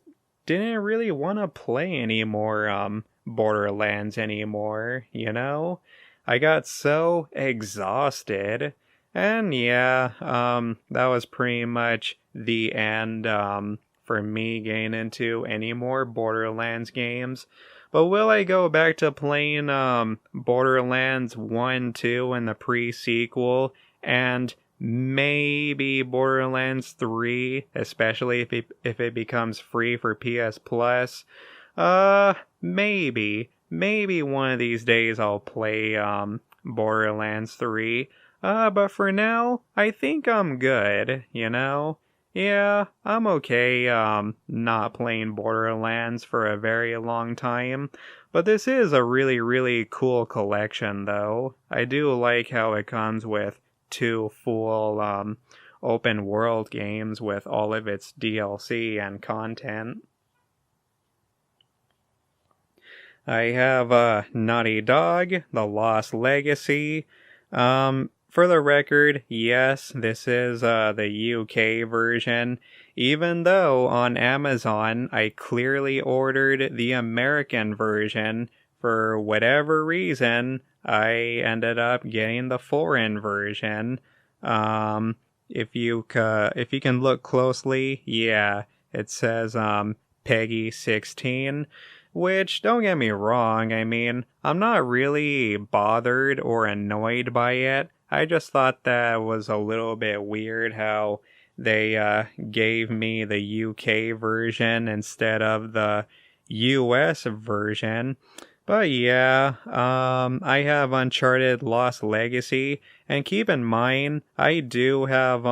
didn't really want to play any more Borderlands anymore, you know? I got so exhausted. And yeah, that was pretty much the end for me getting into any more Borderlands games. But will I go back to playing Borderlands 1, 2, and the pre-sequel, and maybe Borderlands 3, especially if it becomes free for PS Plus? Maybe one of these days I'll play Borderlands 3. But for now, I think I'm good, you know? Yeah, I'm okay, not playing Borderlands for a very long time. But this is a really, really cool collection, though. I do like how it comes with 2 full, open world games with all of its DLC and content. I have, Naughty Dog, The Lost Legacy. For the record, yes, this is the UK version, even though on Amazon I clearly ordered the American version. For whatever reason, I ended up getting the foreign version. If you can look closely, yeah, it says Peggy 16. Which, don't get me wrong, I mean, I'm not really bothered or annoyed by it. I just thought that was a little bit weird how they gave me the UK version instead of the US version. But yeah, I have Uncharted Lost Legacy, and keep in mind, I do have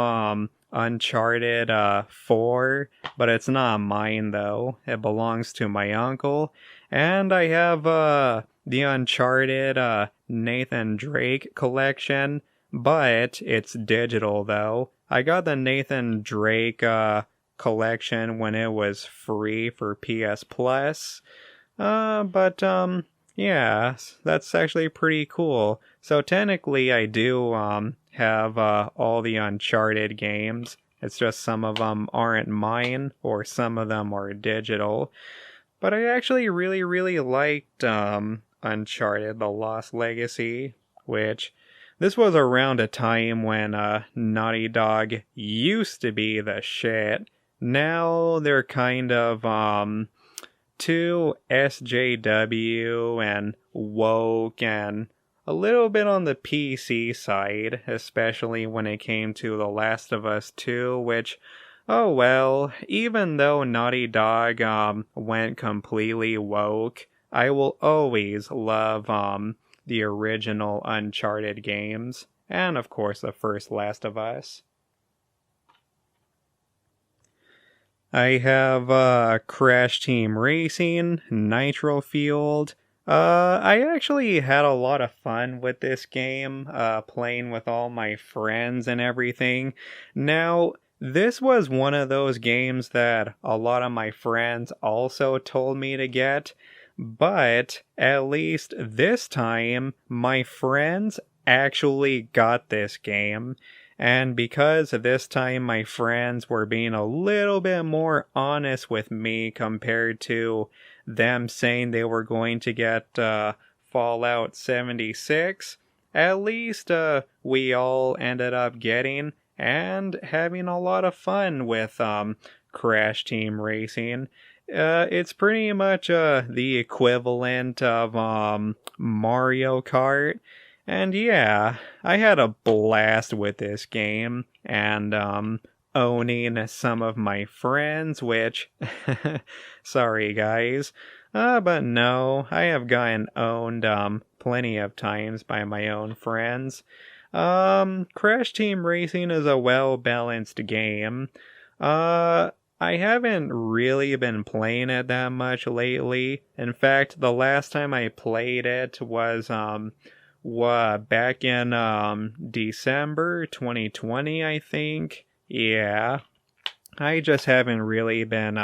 Uncharted 4, but it's not mine though. It belongs to my uncle. And I have the Uncharted Nathan Drake collection, but it's digital though. I got the Nathan Drake collection when it was free for PS Plus. But yeah, that's actually pretty cool. So technically I do have all the Uncharted games. It's just some of them aren't mine, or some of them are digital. But I actually really, really liked Uncharted The Lost Legacy, which this was around a time when Naughty Dog used to be the shit. Now they're kind of too SJW and woke and a little bit on the PC side, especially when it came to The Last of Us 2, which, oh well, even though Naughty Dog went completely woke, I will always love the original Uncharted games, and of course the first Last of Us. I have Crash Team Racing, Nitro-Fueled. I actually had a lot of fun with this game, playing with all my friends and everything. Now, this was one of those games that a lot of my friends also told me to get, but at least this time, my friends actually got this game. And because this time my friends were being a little bit more honest with me compared to them saying they were going to get Fallout 76, at least we all ended up getting and having a lot of fun with Crash Team Racing. It's pretty much the equivalent of Mario Kart. And yeah, I had a blast with this game, and owning some of my friends, which, sorry guys, but no, I have gotten owned plenty of times by my own friends. Crash Team Racing is a well-balanced game. I haven't really been playing it that much lately. In fact, the last time I played it was back in December 2020, I think. Yeah. I just haven't really been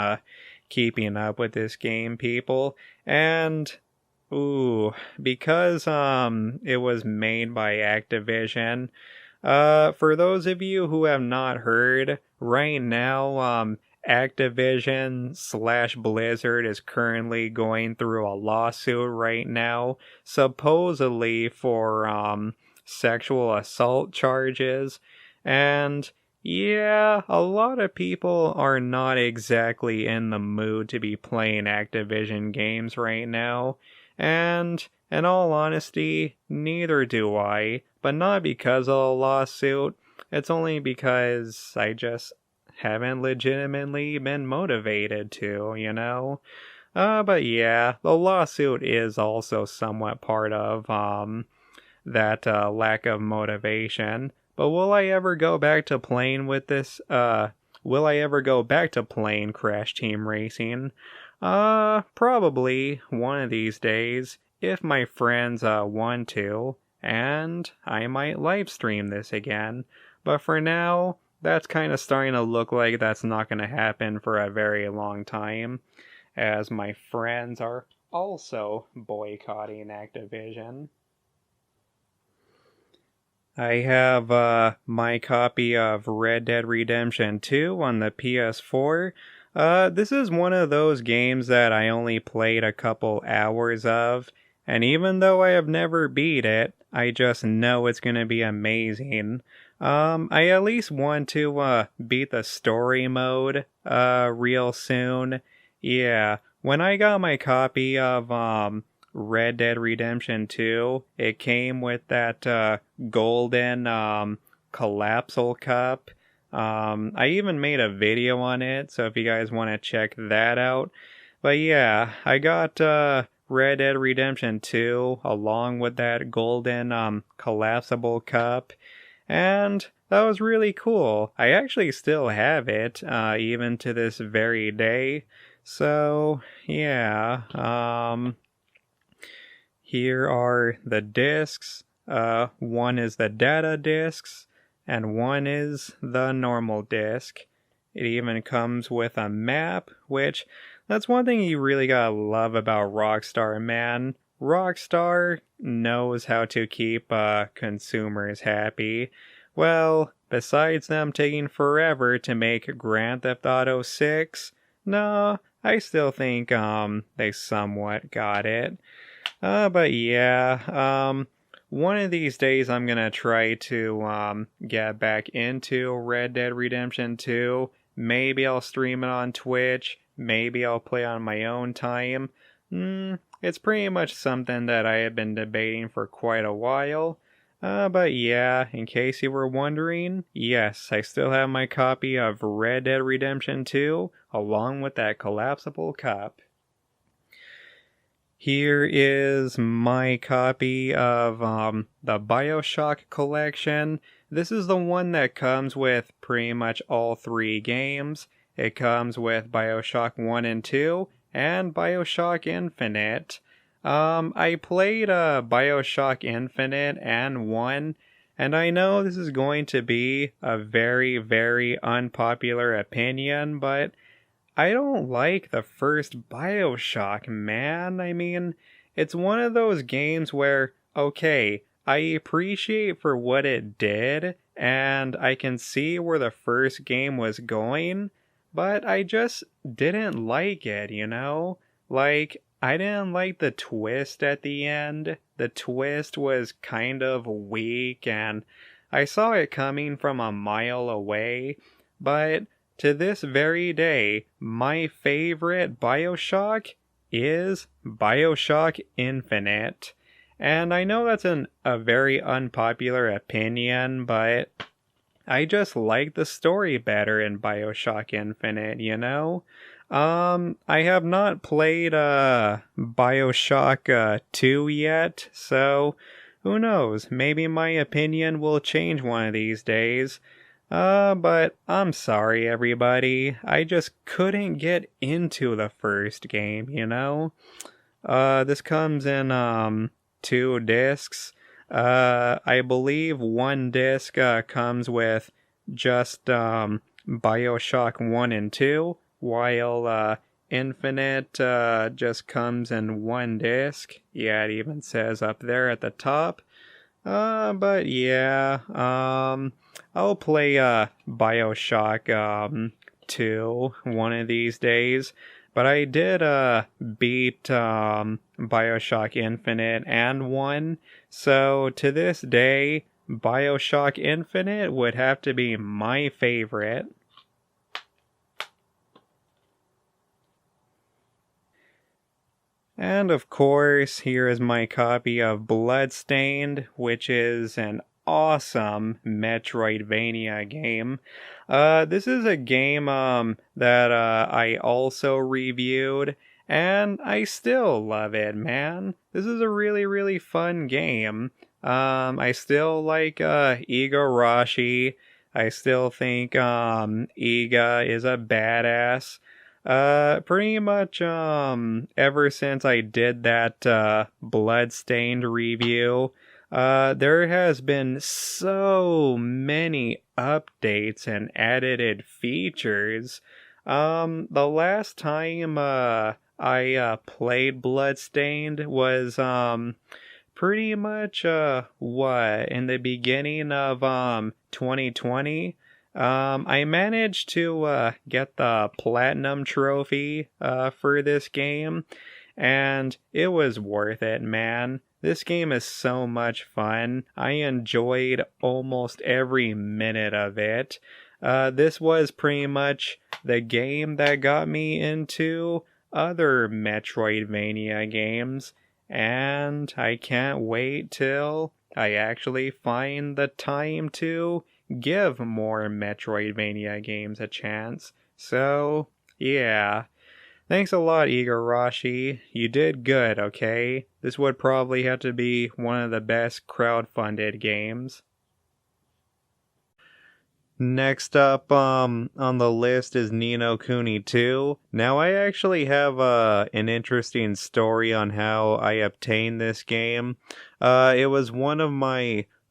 keeping up with this game, people. And because it was made by Activision, for those of you who have not heard, right now Activision/Blizzard is currently going through a lawsuit right now, supposedly for sexual assault charges. And yeah, a lot of people are not exactly in the mood to be playing Activision games right now. And in all honesty, neither do I, but not because of a lawsuit. It's only because I just haven't legitimately been motivated to, you know? But yeah, the lawsuit is also somewhat part of that lack of motivation. But will I ever go back to playing with this? Will I ever go back to playing Crash Team Racing? Probably one of these days, if my friends want to, and I might live stream this again. But for now, that's kind of starting to look like that's not going to happen for a very long time, as my friends are also boycotting Activision. I have my copy of Red Dead Redemption 2 on the PS4. This is one of those games that I only played a couple hours of, and even though I have never beat it, I just know it's gonna be amazing. I at least want to beat the story mode real soon. Yeah, when I got my copy of Red Dead Redemption 2, it came with that golden collapsal cup. I even made a video on it, so if you guys want to check that out. But yeah, I got Red Dead Redemption 2 along with that golden collapsible cup, and that was really cool. I actually still have it, even to this very day. So yeah, here are the discs. One is the data discs, and one is the normal disc. It even comes with a map, which, that's one thing you really gotta love about Rockstar, man. Rockstar knows how to keep consumers happy. Well, besides them taking forever to make Grand Theft Auto 6, no, I still think they somewhat got it. But yeah, one of these days I'm gonna try to get back into Red Dead Redemption 2. Maybe I'll stream it on Twitch. Maybe I'll play on my own time. It's pretty much something that I have been debating for quite a while. But yeah, in case you were wondering, yes, I still have my copy of Red Dead Redemption 2, along with that collapsible cup. Here is my copy of the Bioshock Collection. This is the one that comes with pretty much all three games. It comes with Bioshock 1 and 2, and Bioshock Infinite. I played Bioshock Infinite and 1, and I know this is going to be a very, very unpopular opinion, but I don't like the first Bioshock, man. I mean, it's one of those games where, okay, I appreciate for what it did, and I can see where the first game was going, but I just didn't like it, you know? Like, I didn't like the twist at the end. The twist was kind of weak, and I saw it coming from a mile away, but to this very day, my favorite Bioshock is Bioshock Infinite. And I know that's a very unpopular opinion, but I just like the story better in Bioshock Infinite, you know? I have not played Bioshock 2 yet, so who knows? Maybe my opinion will change one of these days. But I'm sorry, everybody. I just couldn't get into the first game, you know? This comes in 2 discs. I believe one disc comes with just Bioshock 1 and 2, while Infinite just comes in 1 disc. Yeah, it even says up there at the top. But yeah, I'll play Bioshock 2 one of these days. But I did beat Bioshock Infinite and 1, so to this day, Bioshock Infinite would have to be my favorite. And of course, here is my copy of Bloodstained, which is an awesome Metroidvania game. This is a game that I also reviewed, and I still love it, man. This is a really, really fun game. I still like Igarashi. I still think Iga is a badass. Pretty much, ever since I did that, Bloodstained review, there has been so many updates and added features. The last time, I played Bloodstained was, pretty much, in the beginning of, 2020. I managed to get the platinum trophy for this game, and it was worth it, man. This game is so much fun. I enjoyed almost every minute of it. This was pretty much the game that got me into other Metroidvania games, and I can't wait till I actually find the time to give more Metroidvania games a chance. So, yeah. Thanks a lot, Igarashi. You did good, okay? This would probably have to be one of the best crowdfunded games. Next up on the list is Ni no Kuni 2. Now, I actually have an interesting story on how I obtained this game. It was one of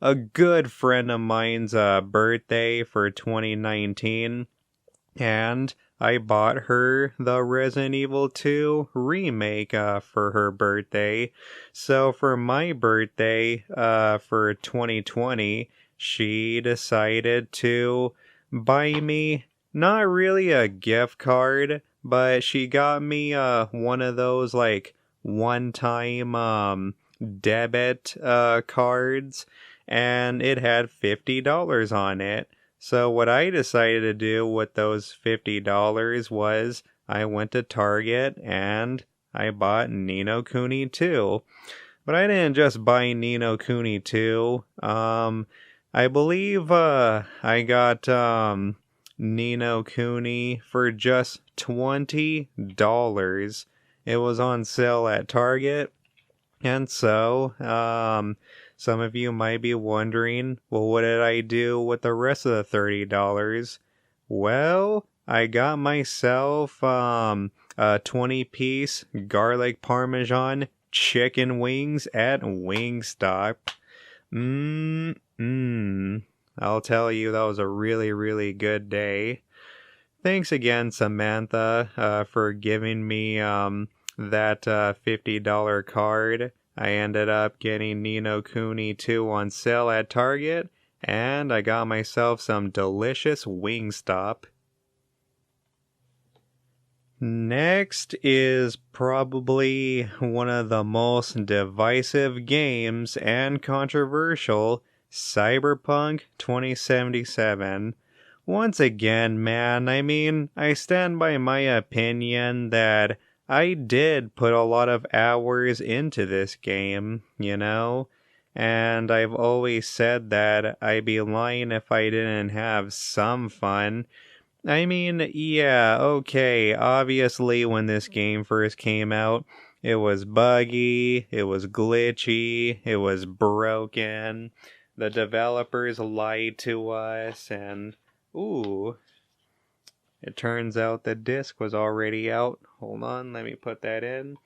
a good friend of mine's birthday for 2019, and I bought her the Resident Evil 2 remake for her birthday. So for my birthday for 2020, she decided to buy me not really a gift card, but she got me one of those like one-time debit cards, and it had $50 on it. So what I decided to do with those $50 was I went to Target and I bought Ni no Kuni 2. But I didn't just buy Ni no Kuni 2. I believe I got Ni no Kuni for just $20. It was on sale at Target. And so, some of you might be wondering, well, what did I do with the rest of the $30? Well, I got myself a 20-piece garlic parmesan chicken wings at Wingstop. I'll tell you, that was a really, really good day. Thanks again, Samantha, for giving me that $50 card. I ended up getting Ni no Kuni 2 on sale at Target, and I got myself some delicious Wingstop. Next is probably one of the most divisive games and controversial, Cyberpunk 2077. Once again, man, I mean, I stand by my opinion that I did put a lot of hours into this game, you know? And I've always said that I'd be lying if I didn't have some fun. I mean, yeah, okay, obviously when this game first came out, it was buggy, it was glitchy, it was broken, the developers lied to us, and ooh, it turns out the disc was already out. Hold on, let me put that in.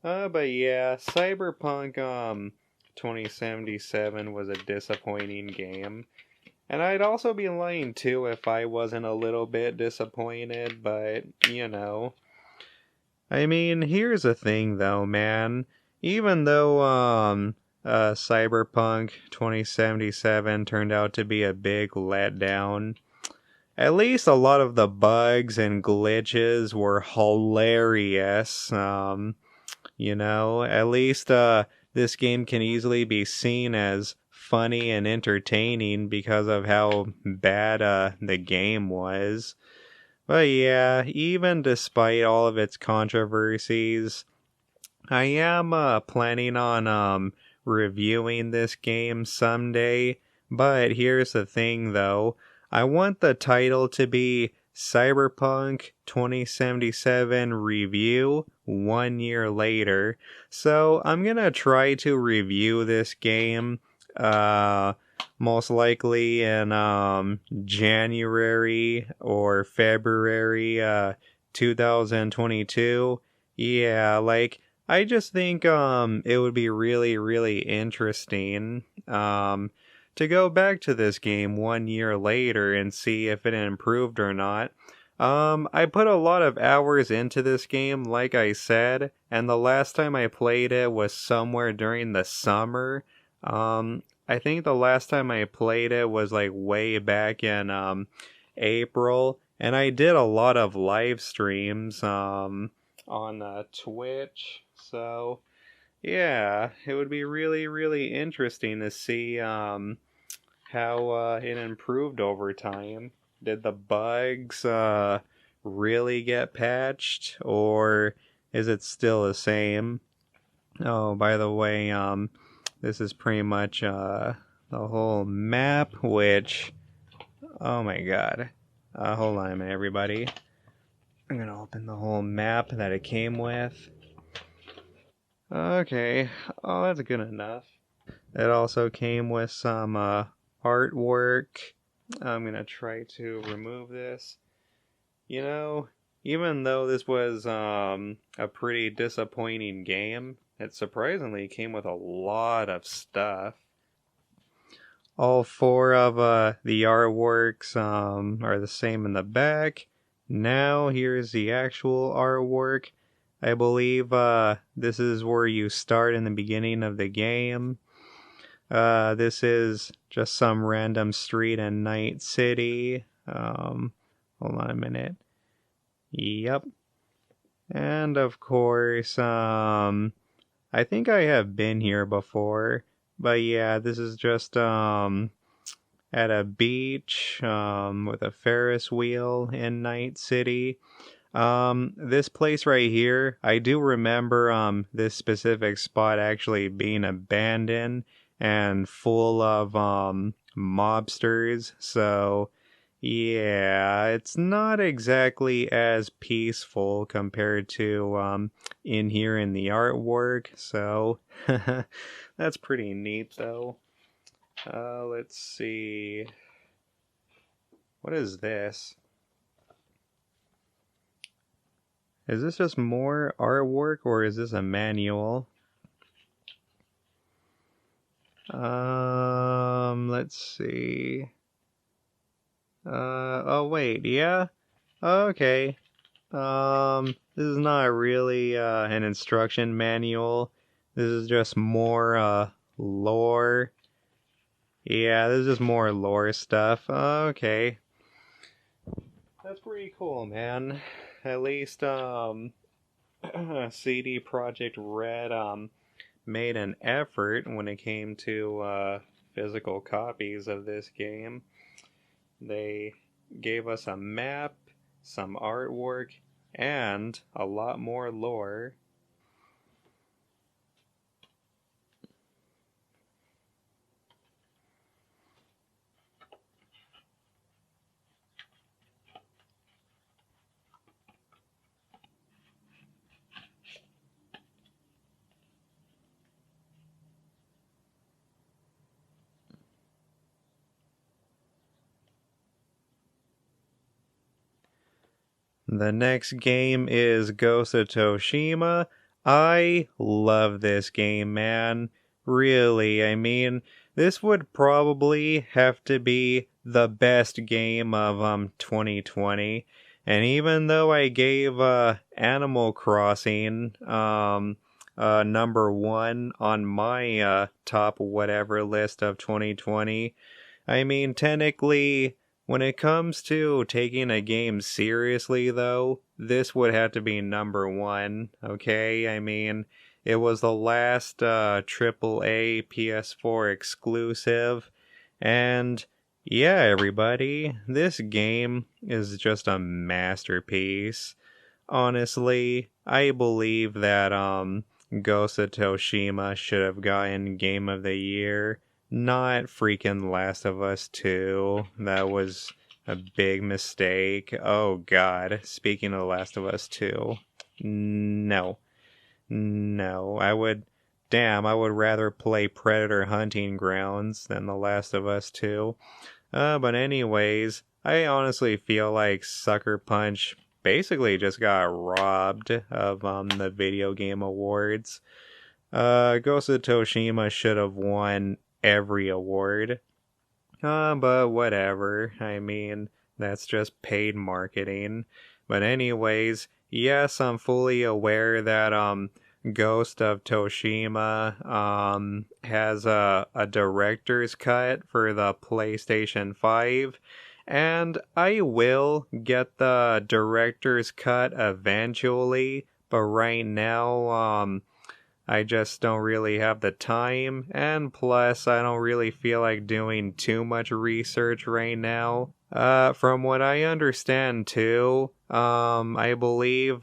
But yeah, Cyberpunk 2077 was a disappointing game. And I'd also be lying too if I wasn't a little bit disappointed, but, you know. I mean, here's the thing though, man. Even though, Cyberpunk 2077 turned out to be a big letdown, at least a lot of the bugs and glitches were hilarious. You know, at least this game can easily be seen as funny and entertaining because of how bad the game was. But yeah, even despite all of its controversies, I am planning on reviewing this game someday. But here's the thing though, I want the title to be Cyberpunk 2077 Review 1 year later. So I'm gonna try to review this game most likely in January or February 2022. Yeah, like I just think it would be really, really interesting to go back to this game 1 year later and see if it improved or not. I put a lot of hours into this game, like I said, and the last time I played it was somewhere during the summer. I think the last time I played it was like way back in April, and I did a lot of live streams on Twitch. So yeah, it would be really, really interesting to see how it improved over time. Did the bugs really get patched, or is it still the same? Oh, by the way, this is pretty much the whole map, which, oh my god. Hold on a minute, everybody. I'm gonna open the whole map that it came with. Okay, oh, that's good enough. It also came with some artwork. I'm gonna try to remove this. You know, even though this was a pretty disappointing game, it surprisingly came with a lot of stuff. All four of the artworks are the same in the back. Now here's the actual artwork. I believe this is where you start in the beginning of the game. This is just some random street in Night City. Hold on a minute. Yep. And of course, I think I have been here before. But yeah, this is just at a beach with a Ferris wheel in Night City. This place right here, I do remember this specific spot actually being abandoned and full of mobsters. So yeah, it's not exactly as peaceful compared to in here in the artwork. So that's pretty neat though. Let's see. What is this? Is this just more artwork or is this a manual? Let's see. Oh wait, yeah? Okay. This is not really an instruction manual. This is just more lore. Yeah, this is just more lore stuff. Okay. That's pretty cool, man. At least CD Projekt Red made an effort when it came to physical copies of this game. They gave us a map, some artwork, and a lot more lore. The next game is Ghost of Tsushima. I love this game, man. Really, I mean, this would probably have to be the best game of 2020. And even though I gave Animal Crossing number one on my top whatever list of 2020, I mean, technically, when it comes to taking a game seriously, though, this would have to be number one, okay? I mean, it was the last AAA PS4 exclusive, and yeah, everybody, this game is just a masterpiece. Honestly, I believe that Ghost of Tsushima should have gotten Game of the Year, not freaking Last of Us 2. That was a big mistake. Oh god, speaking of Last of Us 2, no. No, I would rather play Predator Hunting Grounds than The Last of Us 2. But anyways, I honestly feel like Sucker Punch basically just got robbed of the video game awards. Ghost of Tsushima should have won every award. But whatever. I mean, that's just paid marketing. But anyways, yes, I'm fully aware that Ghost of Tsushima has a director's cut for the PlayStation 5. And I will get the director's cut eventually, but right now, I just don't really have the time, and plus, I don't really feel like doing too much research right now. From what I understand too, I believe,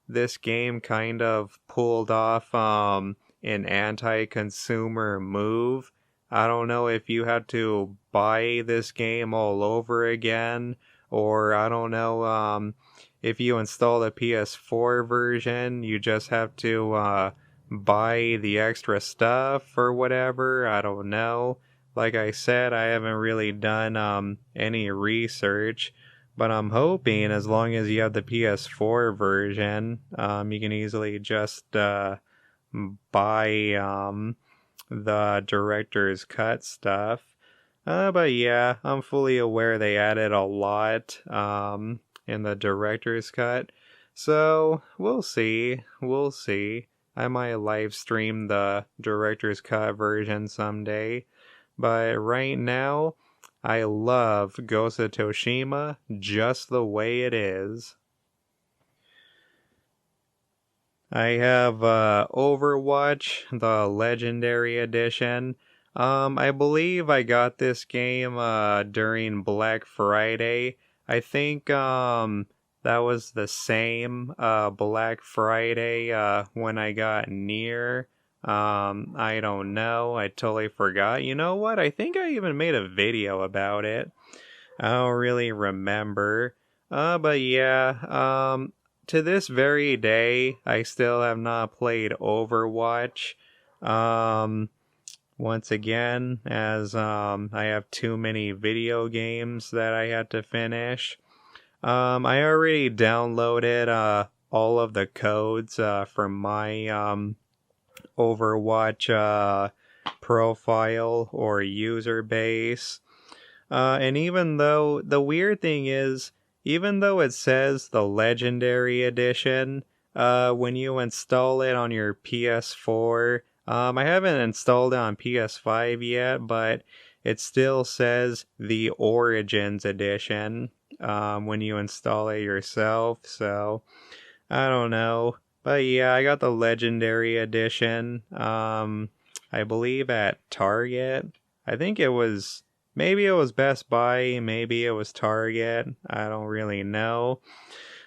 this game kind of pulled off, an anti-consumer move. I don't know if you had to buy this game all over again, or I don't know, if you install the PS4 version, you just have to, buy the extra stuff or whatever. I don't know. Like I said, I haven't really done, any research, but I'm hoping as long as you have the PS4 version, you can easily just, buy, the director's cut stuff. But yeah, I'm fully aware they added a lot in the director's cut. So we'll see. We'll see. I might live stream the director's cut version someday. But right now, I love Ghost of Tsushima just the way it is. I have Overwatch, the Legendary Edition. I believe I got this game during Black Friday. I think that was the same Black Friday when I got Nier. I don't know. I totally forgot. You know what? I think I even made a video about it. I don't really remember. But yeah, to this very day, I still have not played Overwatch. Once again, as I have too many video games that I had to finish. I already downloaded all of the codes from my Overwatch profile or user base. And even though the weird thing is, even though it says the Legendary Edition, when you install it on your PS4, I haven't installed it on PS5 yet, but it still says the Origins Edition when you install it yourself. So I don't know, but yeah, I got the Legendary Edition. I believe at Target. I think it was, maybe it was Best Buy, maybe it was Target, I don't really know.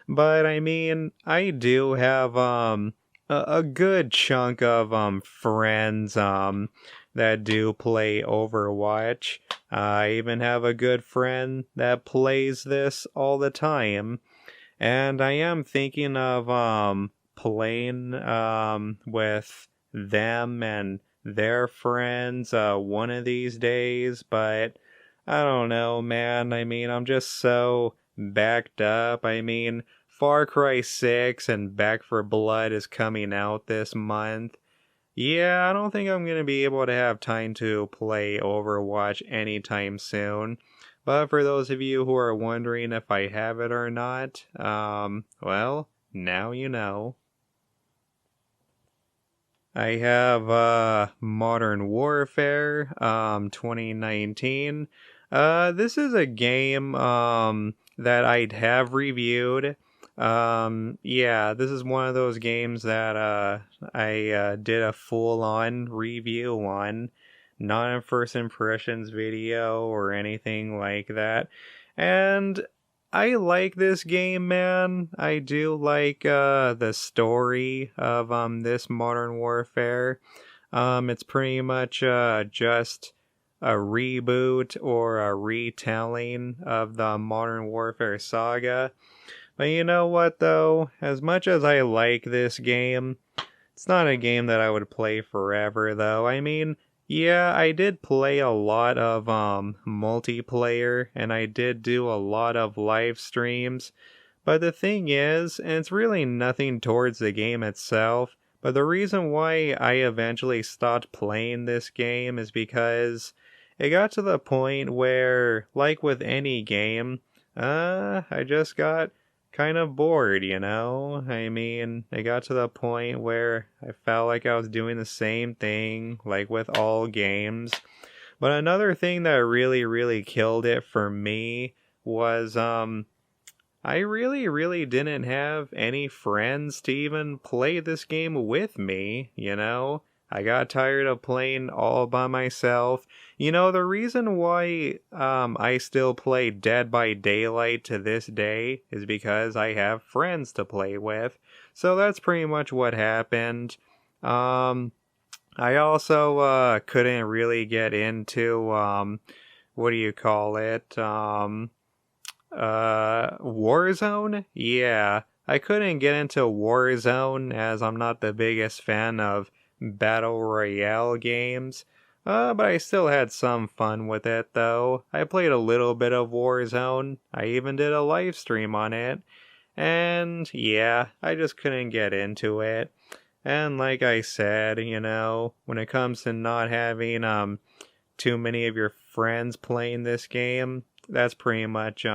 But I mean, I do have a good chunk of friends that do play Overwatch. I even have a good friend that plays this all the time, and I am thinking of playing with them and their friends one of these days, but I don't know, man. I mean, I'm just so backed up. I mean, Far Cry 6 and Back for Blood is coming out this month. Yeah, I don't think I'm going to be able to have time to play Overwatch anytime soon. But for those of you who are wondering if I have it or not, well, now you know. I have Modern Warfare 2019. This is a game that I'd have reviewed. Yeah, this is one of those games that I did a full-on review on, not a first impressions video or anything like that. And I like this game, man. I do like the story of this Modern Warfare. It's pretty much just a reboot or a retelling of the Modern Warfare saga. But you know what though? As much as I like this game, it's not a game that I would play forever though. I mean, yeah, I did play a lot of multiplayer, and I did do a lot of live streams. But the thing is, and it's really nothing towards the game itself, but the reason why I eventually stopped playing this game is because it got to the point where, like with any game, I just got kind of bored, you know? I mean, it got to the point where I felt like I was doing the same thing, like with all games. But another thing that really killed it for me was, I really didn't have any friends to even play this game with me, you know? I got tired of playing all by myself. You know, the reason why I still play Dead by Daylight to this day is because I have friends to play with. So that's pretty much what happened. I also couldn't really get into what do you call it? Warzone? Yeah, I couldn't get into Warzone as I'm not the biggest fan of Battle Royale games. But I still had some fun with it though. I played a little bit of Warzone. I even did a live stream on it. And yeah, I just couldn't get into it. And like I said, you know, when it comes to not having too many of your friends playing this game, that's pretty much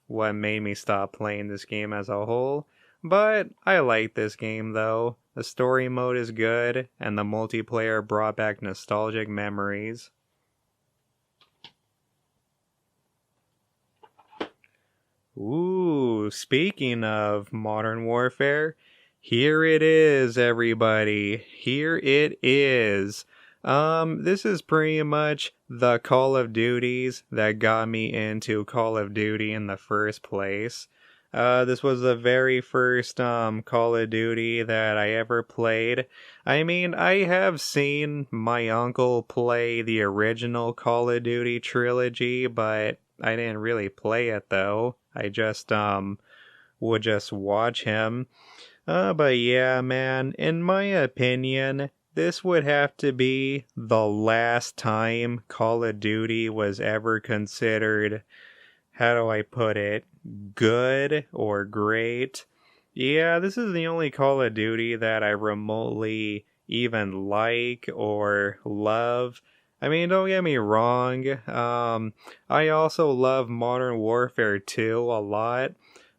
what made me stop playing this game as a whole. But I like this game though. The story mode is good, and the multiplayer brought back nostalgic memories. Ooh, speaking of Modern Warfare, here it is, everybody. Here it is. This is pretty much the Call of Duties that got me into Call of Duty in the first place. This was the very first, Call of Duty that I ever played. I mean, I have seen my uncle play the original Call of Duty trilogy, but I didn't really play it though. I just, would just watch him. But yeah, man, in my opinion, this would have to be the last time Call of Duty was ever considered, how do I put it, good or great. Yeah, this is the only Call of Duty that I remotely even like or love. I mean, don't get me wrong, I also love Modern Warfare 2 a lot,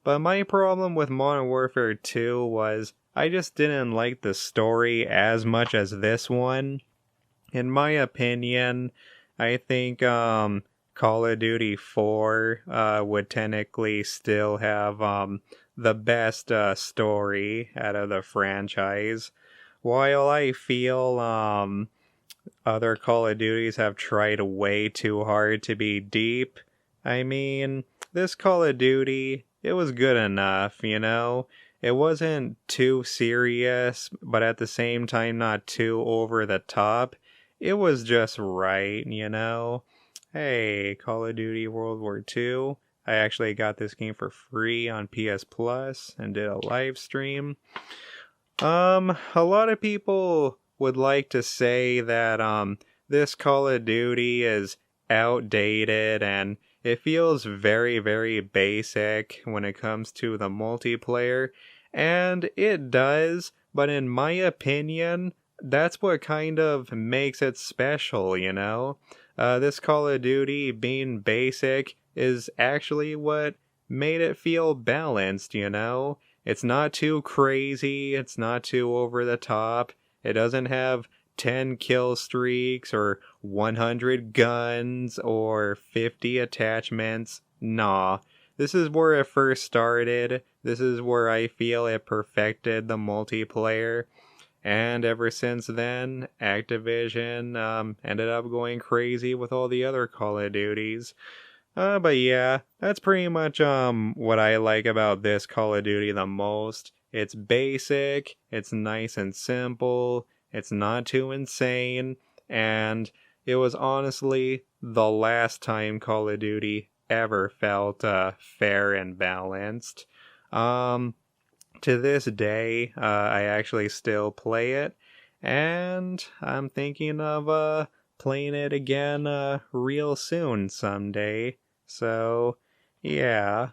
but my problem with Modern Warfare 2 was I just didn't like the story as much as this one. In my opinion, I think Call of Duty 4 would technically still have the best story out of the franchise. While I feel other Call of Duties have tried way too hard to be deep. I mean, this Call of Duty, it was good enough, you know? It wasn't too serious, but at the same time not too over the top. It was just right, you know? Hey, Call of Duty World War II. I actually got this game for free on PS Plus and did a live stream. A lot of people would like to say that this Call of Duty is outdated and it feels very, very basic when it comes to the multiplayer, and it does, but in my opinion, that's what kind of makes it special, you know? This Call of Duty being basic is actually what made it feel balanced, you know? It's not too crazy, it's not too over the top, it doesn't have 10 kill streaks or 100 guns or 50 attachments. Nah, this is where it first started. This is where I feel it perfected the multiplayer. And ever since then, Activision ended up going crazy with all the other Call of Duties. But yeah, that's pretty much what I like about this Call of Duty the most. It's basic, it's nice and simple, it's not too insane, and it was honestly the last time Call of Duty ever felt fair and balanced. To this day, I actually still play it, and I'm thinking of playing it again real soon someday. So, yeah.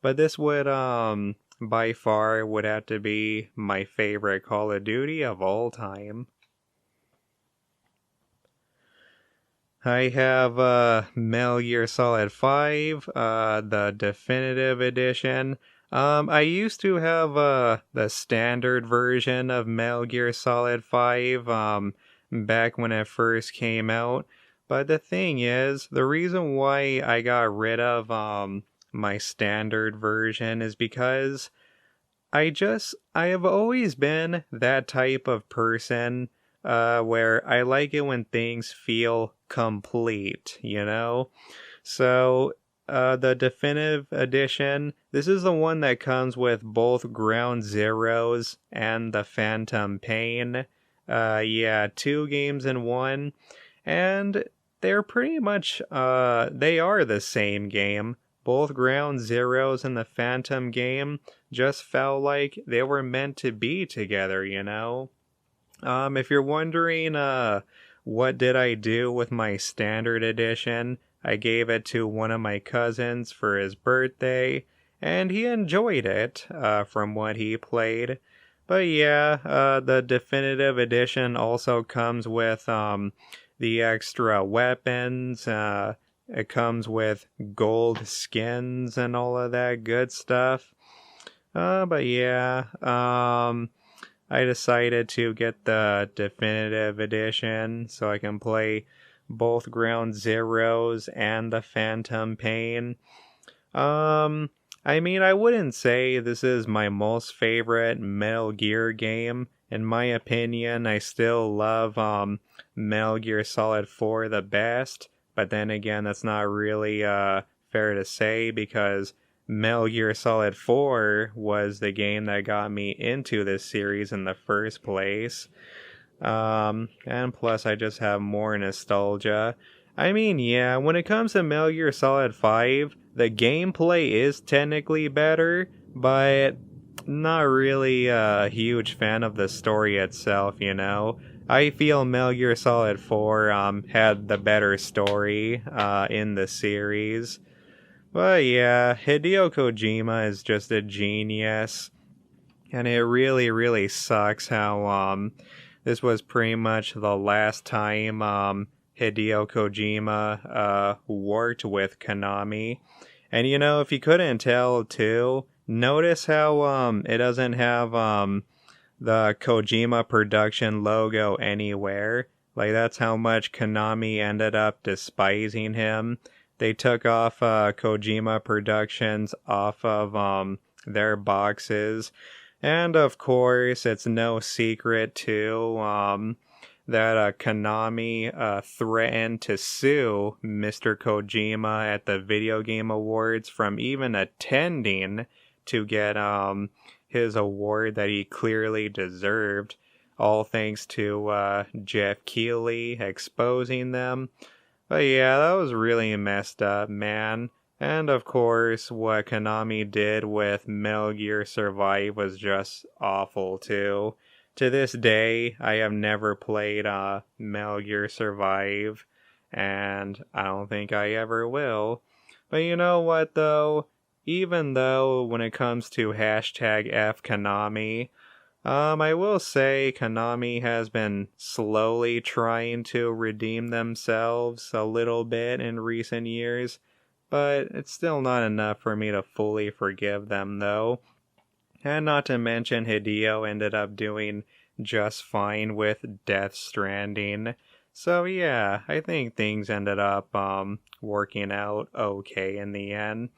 But this would by far would have to be my favorite Call of Duty of all time. I have Metal Gear Solid 5, the definitive edition. I used to have the standard version of Metal Gear Solid 5 back when it first came out. But the thing is, the reason why I got rid of my standard version is because I have always been that type of person where I like it when things feel complete, you know? So, the definitive edition, this is the one that comes with both Ground Zeroes and the Phantom Pain. Yeah, 2 games in one. And they're pretty much, they are the same game. Both Ground Zeroes and the Phantom game just felt like they were meant to be together, you know? If you're wondering, what did I do with my standard edition, I gave it to one of my cousins for his birthday, and he enjoyed it, from what he played. But yeah, the definitive edition also comes with, the extra weapons, it comes with gold skins and all of that good stuff. But yeah, I decided to get the definitive edition so I can play both Ground Zeroes and the Phantom Pain. I mean, I wouldn't say this is my most favorite Metal Gear game. In my opinion, I still love Metal Gear Solid 4 the best, but then again, that's not really fair to say because Metal Gear Solid 4 was the game that got me into this series in the first place. And plus, I just have more nostalgia. I mean, yeah, when it comes to Metal Gear Solid 5, the gameplay is technically better, but not really a huge fan of the story itself, you know? I feel Metal Gear Solid 4 had the better story in the series. But yeah, Hideo Kojima is just a genius. And it really, really sucks how this was pretty much the last time Hideo Kojima worked with Konami. And you know, if you couldn't tell too, notice how it doesn't have the Kojima production logo anywhere. Like that's how much Konami ended up despising him. They took off Kojima Productions off of their boxes. And of course, it's no secret too that Konami threatened to sue Mr. Kojima at the Video Game Awards from even attending to get his award that he clearly deserved, all thanks to Jeff Keighley exposing them. But yeah, that was really messed up, man. And of course, what Konami did with Metal Gear Survive was just awful too. To this day, I have never played Metal Gear Survive, and I don't think I ever will. But you know what though? Even though when it comes to hashtag F Konami, I will say Konami has been slowly trying to redeem themselves a little bit in recent years, but it's still not enough for me to fully forgive them though. And not to mention Hideo ended up doing just fine with Death Stranding. So yeah, I think things ended up working out okay in the end.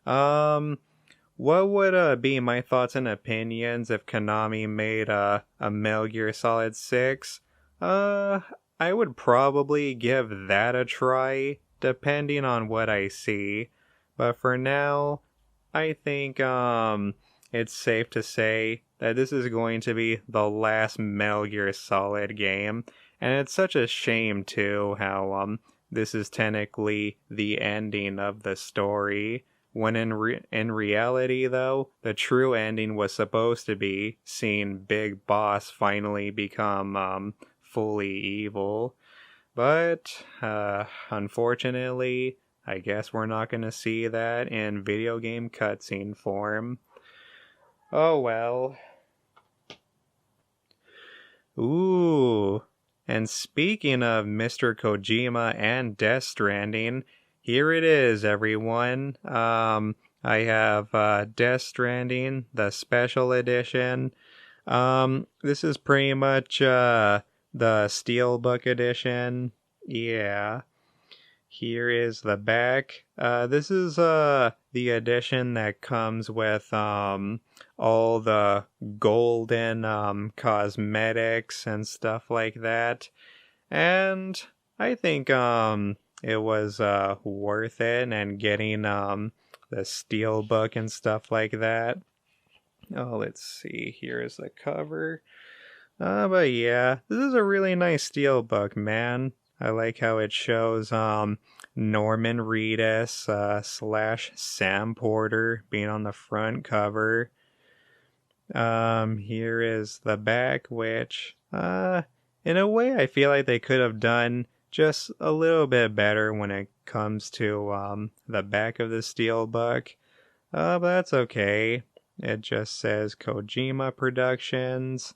What would be my thoughts and opinions if Konami made a Metal Gear Solid 6? I would probably give that a try, depending on what I see. But for now, I think it's safe to say that this is going to be the last Metal Gear Solid game. And it's such a shame too how this is technically the ending of the story. When in reality, though, the true ending was supposed to be seeing Big Boss finally become fully evil. But, unfortunately, I guess we're not going to see that in video game cutscene form. Oh well. Ooh. And speaking of Mr. Kojima and Death Stranding, here it is, everyone. I have Death Stranding, the special edition. This is pretty much the Steelbook edition. Yeah. Here is the back. This is the edition that comes with all the golden cosmetics and stuff like that. And I think it was worth it, and getting the Steelbook and stuff like that. Oh, let's see. Here's the cover. But yeah, this is a really nice Steelbook, man. I like how it shows Norman Reedus / Sam Porter being on the front cover. Here is the back, which in a way I feel like they could have done just a little bit better when it comes to the back of the Steelbook. But that's okay. It just says Kojima Productions.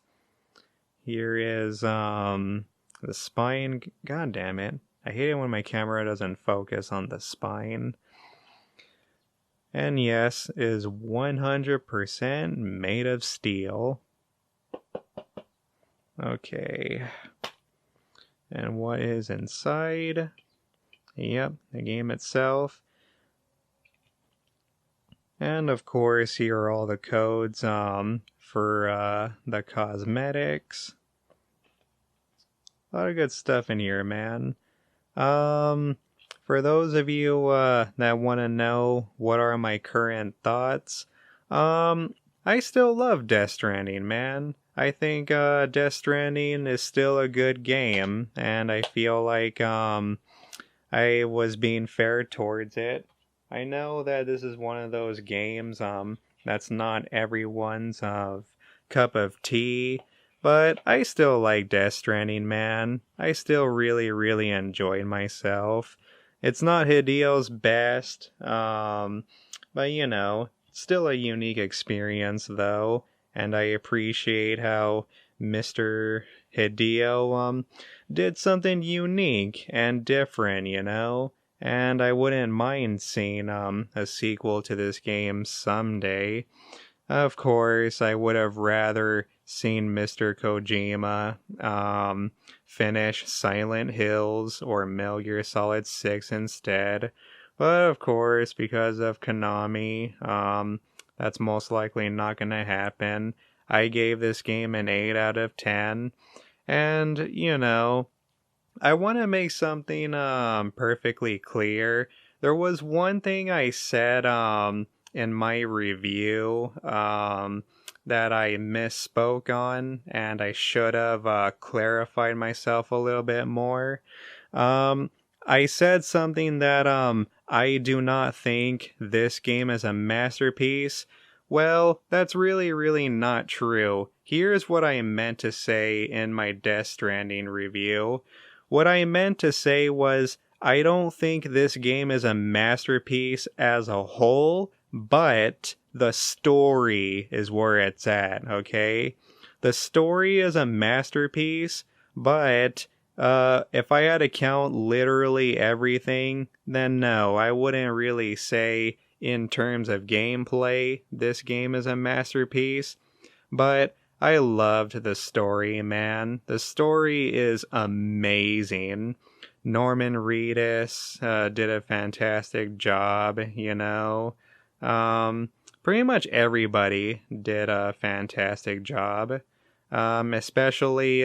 Here is the spine. God damn it. I hate it when my camera doesn't focus on the spine. And yes, is 100% made of steel. Okay. And what is inside? Yep, the game itself. And of course, here are all the codes for the cosmetics. A lot of good stuff in here, man. For those of you that want to know what are my current thoughts, I still love Death Stranding, man. I think Death Stranding is still a good game, and I feel like I was being fair towards it. I know that this is one of those games that's not everyone's cup of tea, but I still like Death Stranding, man. I still really, really enjoyed myself. It's not Hideo's best, but you know, still a unique experience though, and I appreciate how Mr. Hideo did something unique and different, you know? And I wouldn't mind seeing a sequel to this game someday. Of course, I would have rather seen Mr. Kojima finish Silent Hills or Metal Gear Solid 6 instead. But of course, because of Konami, that's most likely not going to happen. I gave this game an 8 out of 10. And, I want to make something perfectly clear. There was one thing I said in my review that I misspoke on, and I should have clarified myself a little bit more. Um, I said something that I do not think this game is a masterpiece. Well, that's really, really not true. Here's what I meant to say in my Death Stranding review. What I meant to say was, I don't think this game is a masterpiece as a whole, but the story is where it's at, okay? The story is a masterpiece, but if I had to count literally everything, then no, I wouldn't really say in terms of gameplay this game is a masterpiece. But I loved the story, man. The story is amazing. Norman Reedus did a fantastic job, Pretty much everybody did a fantastic job. Especially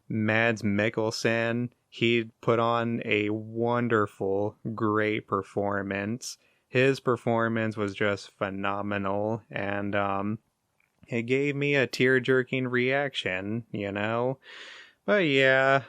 Mads Mikkelsen. He put on a wonderful, great performance. His performance was just phenomenal, and it gave me a tear-jerking reaction. But yeah,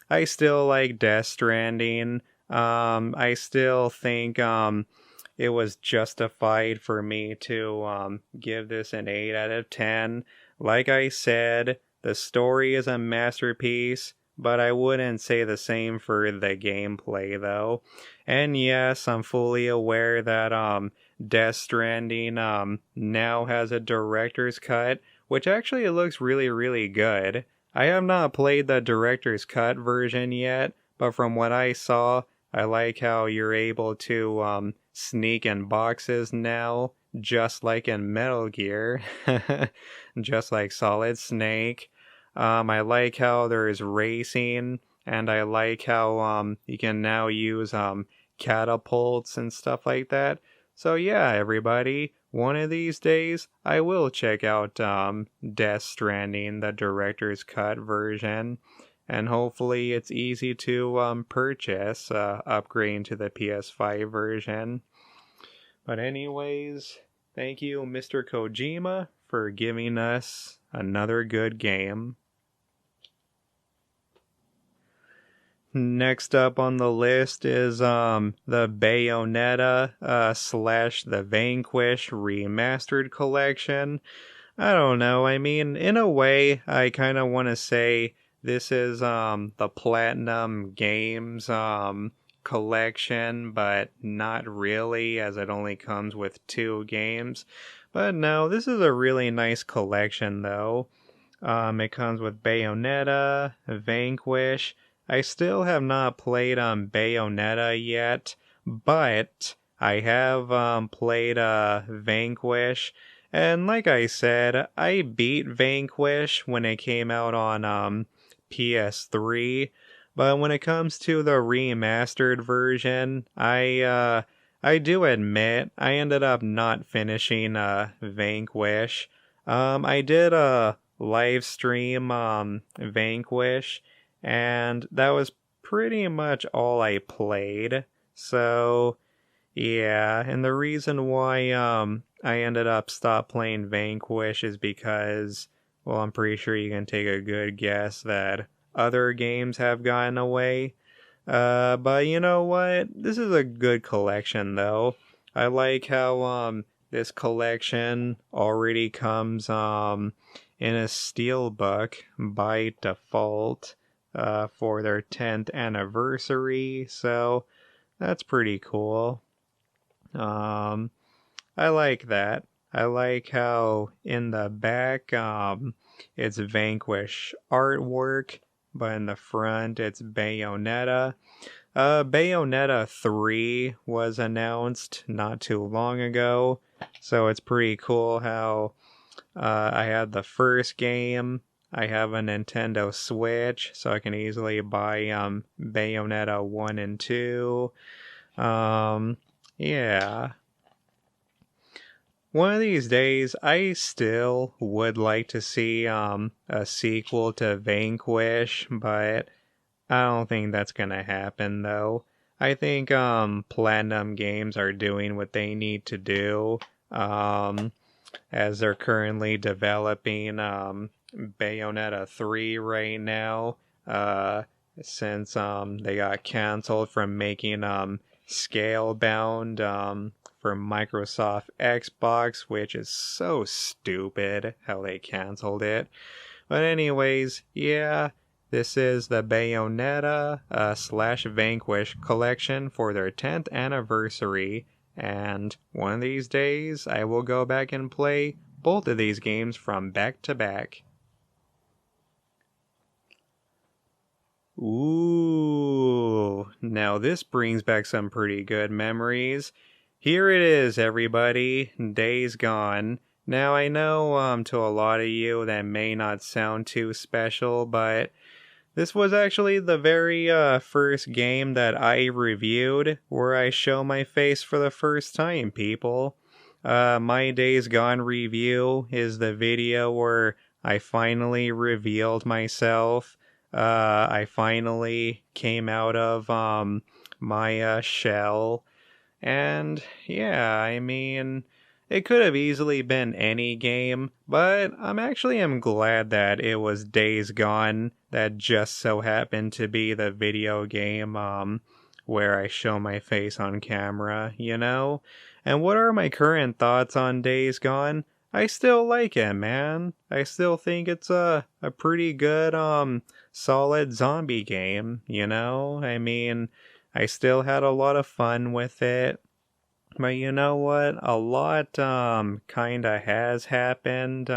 I still like Death Stranding. I still think it was justified for me to give this an 8 out of 10. Like I said, the story is a masterpiece, but I wouldn't say the same for the gameplay though. And yes, I'm fully aware that Death Stranding now has a director's cut, which actually looks really, really good. I have not played the director's cut version yet, but from what I saw, I like how you're able to sneak in boxes now, just like in Metal Gear, just like Solid Snake. I like how there's racing, and I like how you can now use catapults and stuff like that. So yeah, everybody, one of these days I will check out Death Stranding, the director's cut version, and hopefully it's easy to purchase, upgrading to the PS5 version. But anyways, thank you, Mr. Kojima, for giving us another good game. Next up on the list is the Bayoneta slash the Vanquish Remastered Collection. I don't know, I mean, in a way, I kind of want to say this is the Platinum Games collection, but not really, as it only comes with 2 games. But no, this is a really nice collection though. It comes with Bayoneta, Vanquish. I still have not played Bayoneta yet, but I have played Vanquish. And like I said, I beat Vanquish when it came out on PS3. But when it comes to the remastered version, I do admit I ended up not finishing Vanquish. I did a live stream Vanquish, and that was pretty much all I played. So yeah, and the reason why I ended up stop playing Vanquish is because, well, I'm pretty sure you can take a good guess that other games have gotten away. But you know what? This is a good collection though. I like how this collection already comes in a steelbook by default for their 10th anniversary, so that's pretty cool. I like that. I like how in the back it's Vanquish artwork, but in the front it's Bayoneta. Bayoneta 3 was announced not too long ago, so it's pretty cool how I had the first game. I have a Nintendo Switch, so I can easily buy Bayoneta 1 and 2. Yeah. One of these days, I still would like to see a sequel to Vanquish, but I don't think that's gonna happen though. I think Platinum Games are doing what they need to do, as they're currently developing Bayoneta 3 right now. Uh, since they got canceled from making Scalebound for Microsoft Xbox, which is so stupid how they canceled it. But anyways, yeah, this is the Bayoneta slash Vanquish collection for their 10th anniversary, and one of these days I will go back and play both of these games from back to back. Ooh, now this brings back some pretty good memories. Here it is, everybody, Days Gone. Now I know to a lot of you that may not sound too special, but this was actually the very first game that I reviewed where I show my face for the first time, people. My Days Gone review is the video where I finally revealed myself. I finally came out of my shell. And yeah, I mean, it could have easily been any game, but I'm glad that it was Days Gone that just so happened to be the video game where I show my face on camera, you know? And what are my current thoughts on Days Gone? I still like it, man. I still think it's a pretty good solid zombie game, you know? I mean, I still had a lot of fun with it. But you know what? A lot kinda has happened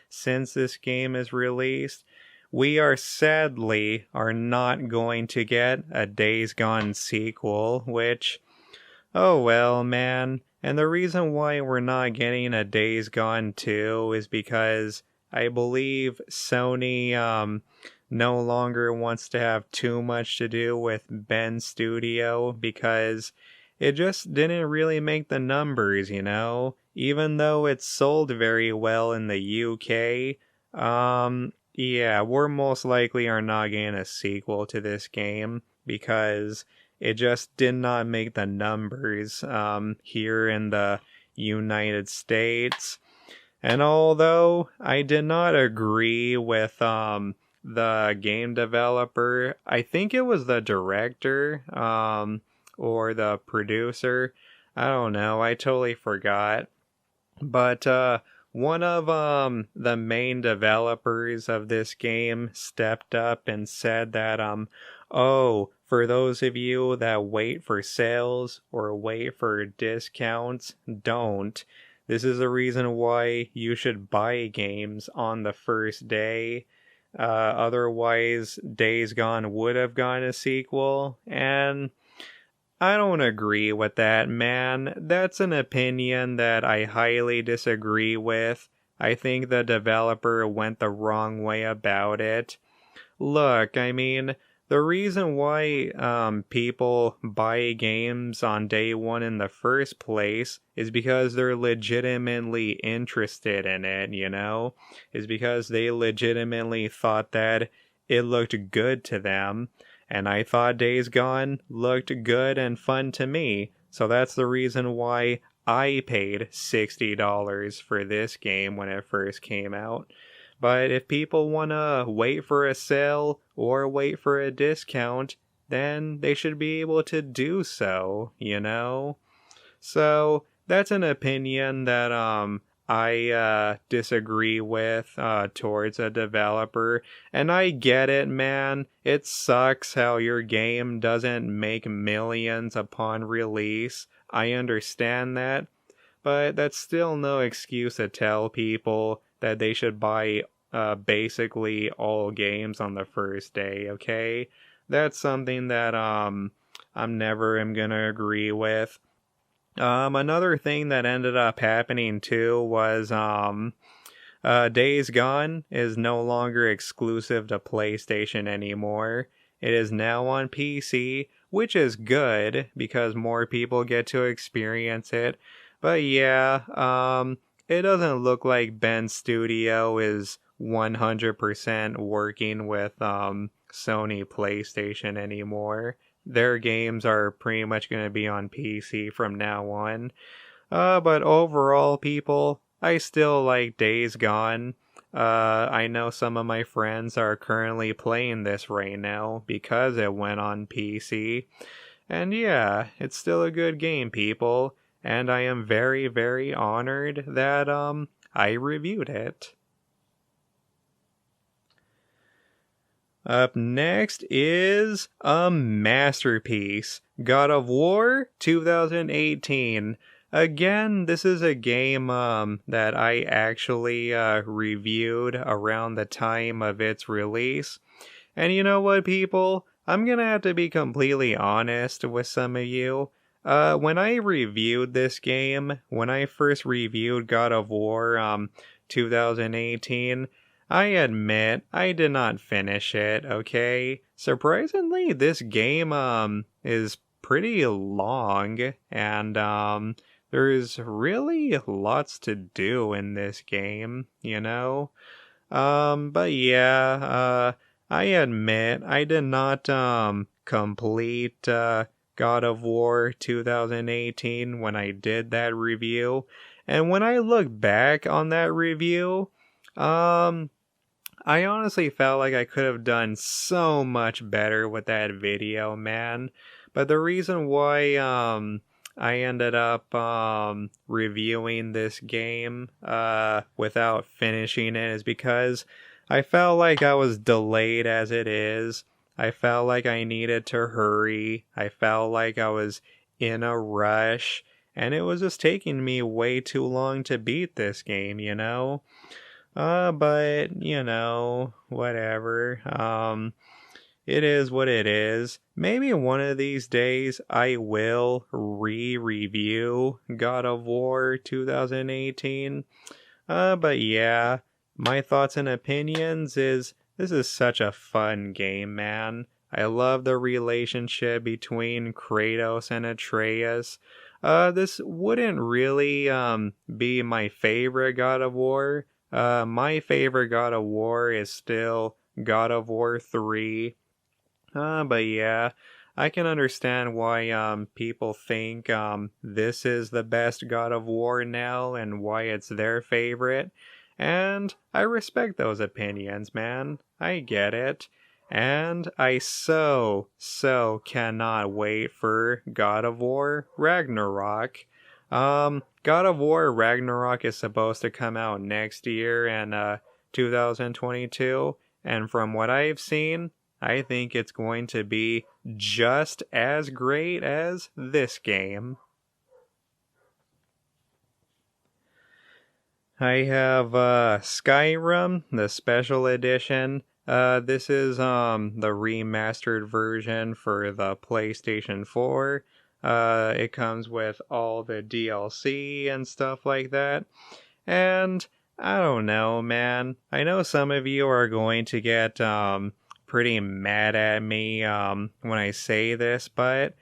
since this game is released. We are sadly are not going to get a Days Gone sequel, which, oh well, man. And the reason why we're not getting a Days Gone 2 is because I believe Sony no longer wants to have too much to do with Ben's studio because it just didn't really make the numbers, you know? Even though it sold very well in the UK, yeah, we're most likely are not getting a sequel to this game because it just did not make the numbers here in the United States. And although I did not agree with the game developer, I think it was the director or the producer. I don't know, I totally forgot. But one of the main developers of this game stepped up and said that oh, for those of you that wait for sales or wait for discounts, don't. This is the reason why you should buy games on the first day. Otherwise, Days Gone would have gotten a sequel, and I don't agree with that, man. That's an opinion that I highly disagree with. I think the developer went the wrong way about it. Look, I mean, the reason why people buy games on day one in the first place is because they're legitimately interested in it, you know? Is because they legitimately thought that it looked good to them. And I thought Days Gone looked good and fun to me, so that's the reason why I paid $60 for this game when it first came out. But if people want to wait for a sale or wait for a discount, then they should be able to do so, you know? So that's an opinion that I disagree with towards a developer. And I get it, man. It sucks how your game doesn't make millions upon release. I understand that. But that's still no excuse to tell people that they should buy basically all games on the first day, okay? That's something that I'm never am gonna agree with. Another thing that ended up happening too was Days Gone is no longer exclusive to PlayStation anymore. It is now on PC, which is good because more people get to experience it. But yeah, it doesn't look like Ben's studio is 100% working with Sony PlayStation anymore. Their games are pretty much going to be on PC from now on. But overall, people, I still like Days Gone. I know some of my friends are currently playing this right now because it went on PC. And yeah, it's still a good game, people. And I am very, very honored that, I reviewed it. Up next is a masterpiece, God of War 2018. Again, this is a game that I actually reviewed around the time of its release. And you know what, people? I'm gonna have to be completely honest with some of you. When I reviewed this game, when I first reviewed God of War 2018, I admit I did not finish it, okay? Surprisingly, this game is pretty long, and there's really lots to do in this game, you know? But yeah, I admit I did not complete God of War 2018 when I did that review. And when I look back on that review, I honestly felt like I could have done so much better with that video, man. But the reason why I ended up reviewing this game without finishing it is because I felt like I was delayed as it is. I felt like I needed to hurry. I felt like I was in a rush. And it was just taking me way too long to beat this game, you know? But, you know, whatever. It is what it is. Maybe one of these days I will re-review God of War 2018. But yeah, my thoughts and opinions is this is such a fun game, man. I love the relationship between Kratos and Atreus. This wouldn't really be my favorite God of War. My favorite God of War is still God of War 3. But yeah, I can understand why people think this is the best God of War now and why it's their favorite. And I respect those opinions, man. I get it. And I so cannot wait for God of War Ragnarok. God of War Ragnarok is supposed to come out next year in 2022, and from what I've seen, I think it's going to be just as great as this game. I have Skyrim, the special edition. This is the remastered version for the PlayStation 4. It comes with all the DLC and stuff like that. And I don't know, man. I know some of you are going to get pretty mad at me when I say this, but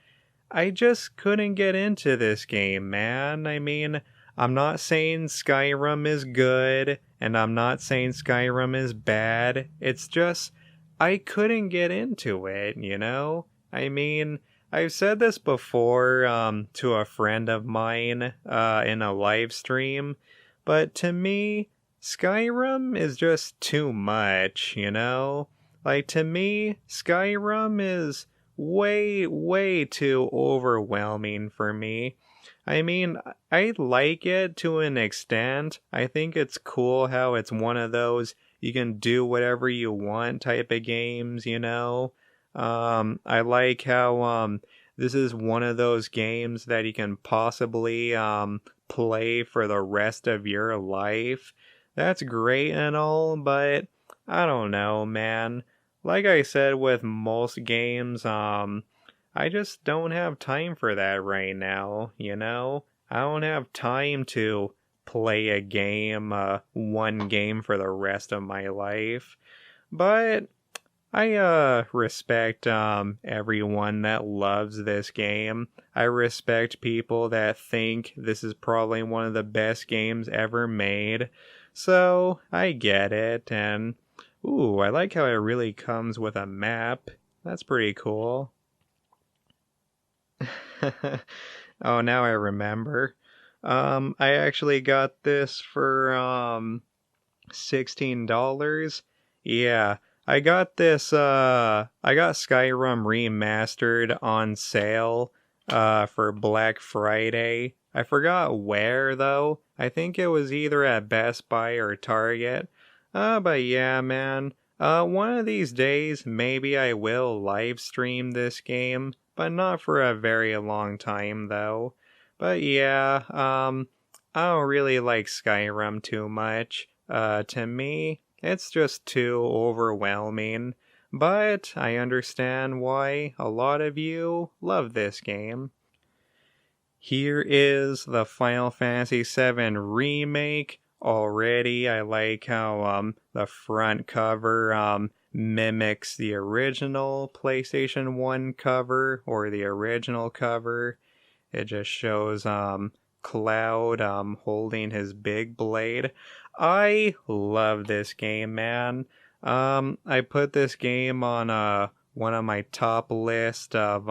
I just couldn't get into this game, man. I mean, I'm not saying Skyrim is good, and I'm not saying Skyrim is bad. It's just, I couldn't get into it, you know? I mean, I've said this before to a friend of mine in a live stream, but to me, Skyrim is just too much, you know? Like, to me, Skyrim is way too overwhelming for me. I mean, I like it to an extent. I think it's cool how it's one of those you can do whatever you want type of games, you know? I like how this is one of those games that you can possibly play for the rest of your life. That's great and all, but I don't know, man. Like I said with most games, I just don't have time for that right now, you know? I don't have time to play a game, one game for the rest of my life. But I respect everyone that loves this game. I respect people that think this is probably one of the best games ever made. So I get it, and ooh, I like how it really comes with a map. That's pretty cool. Oh, now I remember. I actually got this for $16. Yeah, I got Skyrim Remastered on sale for Black Friday. I forgot where though. I think it was either at Best Buy or Target. But yeah, man. One of these days maybe I will live stream this game, but not for a very long time though. But yeah, I don't really like Skyrim too much. To me, it's just too overwhelming. But I understand why a lot of you love this game. Here is the Final Fantasy VII Remake. Already, I like how the front cover mimics the original PlayStation 1 cover, or the original cover. It just shows Cloud holding his big blade. I love this game, man. I put this game on one of my top list of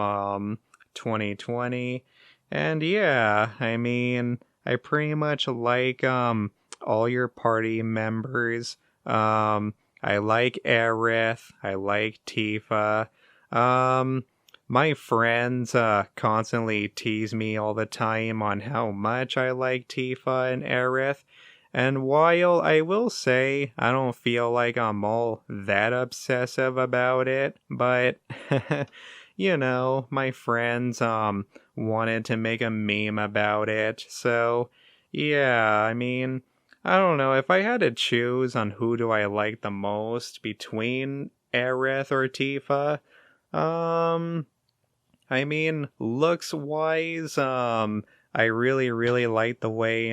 2020. And yeah, I mean, I pretty much like all your party members. I like Aerith, I like Tifa. My friends constantly tease me all the time on how much I like Tifa and Aerith. And while I will say I don't feel like I'm all that obsessive about it, but you know, my friends wanted to make a meme about it. So, yeah, I mean, I don't know, if I had to choose on who do I like the most between Aerith or Tifa, I mean, looks wise, I really like the way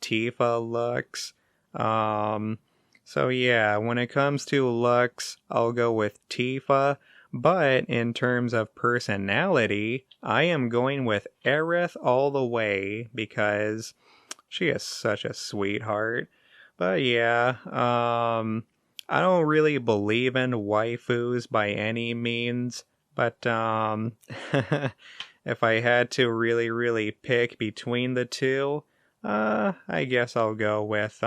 Tifa looks. Um so yeah, when it comes to looks, I'll go with Tifa, but in terms of personality, I am going with Aerith all the way because she is such a sweetheart. But yeah, I don't really believe in waifus by any means, but if I had to really pick between the two, I guess I'll go with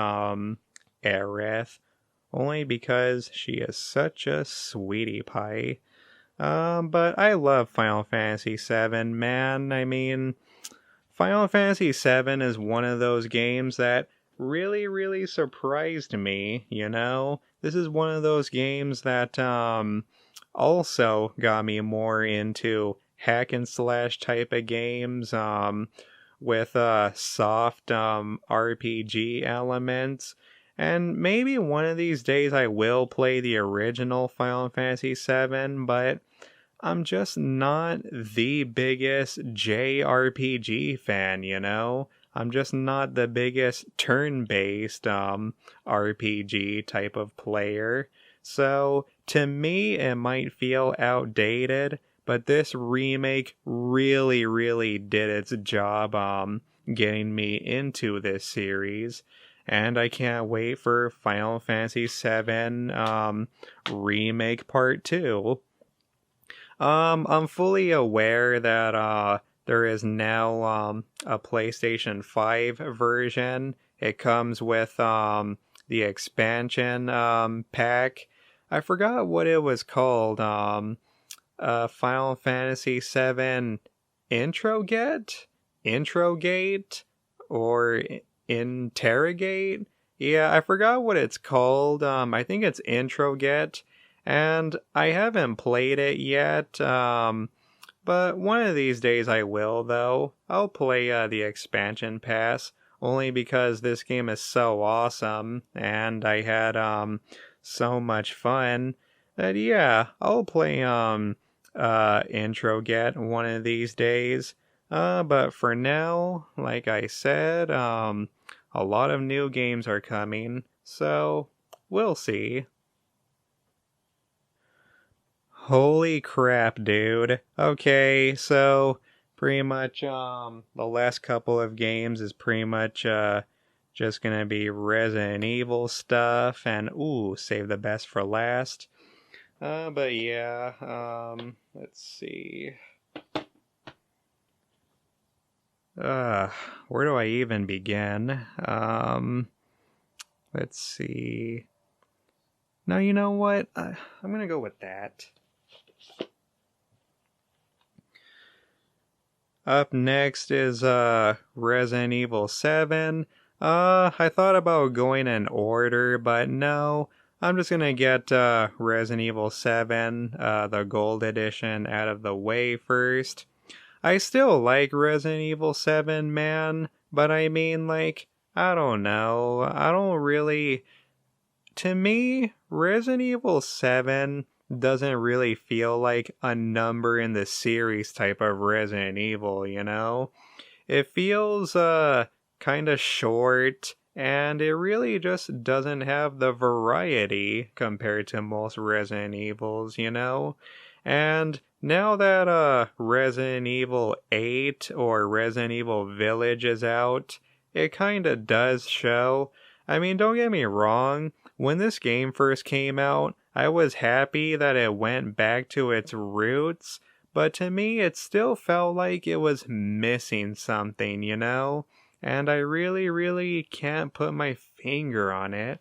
Aerith, only because she is such a sweetie pie. But I love Final Fantasy VII, man. I mean, Final Fantasy VII is one of those games that really surprised me, you know? This is one of those games that also got me more into hack and slash type of games with soft RPG elements. And maybe one of these days I will play the original Final Fantasy VII, but I'm just not the biggest JRPG fan, you know? I'm just not the biggest turn-based RPG type of player. So, to me, it might feel outdated, but this remake really did its job getting me into this series. And I can't wait for Final Fantasy VII Remake Part 2. I'm fully aware that there is now a PlayStation 5 version. It comes with the expansion pack. I forgot what it was called. Final Fantasy 7 Introgate or Interrogate? Yeah, I forgot what it's called. I think it's Introgate. And I haven't played it yet, but one of these days I will, though. I'll play the expansion pass, only because this game is so awesome, and I had so much fun, that yeah, I'll play Introgate one of these days. But for now, like I said, a lot of new games are coming, so we'll see. Holy crap, dude. Okay, so pretty much the last couple of games is pretty much just gonna be Resident Evil stuff, and ooh, save the best for last. But yeah, let's see. Where do I even begin? Let's see. No, you know what? I'm gonna go with that. Up next is Resident Evil 7. I thought about going in order, but no. I'm just gonna get Resident Evil 7, the Gold Edition, out of the way first. I still like Resident Evil 7, man, but I mean, like, I don't know. I don't really... To me, Resident Evil 7 doesn't really feel like a number in the series type of Resident Evil, you know? It feels kind of short, and it really just doesn't have the variety compared to most Resident Evils, you know? And now that Resident Evil 8 or Resident Evil Village is out, it kind of does show. I mean, don't get me wrong, when this game first came out, I was happy that it went back to its roots, but to me it still felt like it was missing something, you know? And I really can't put my finger on it.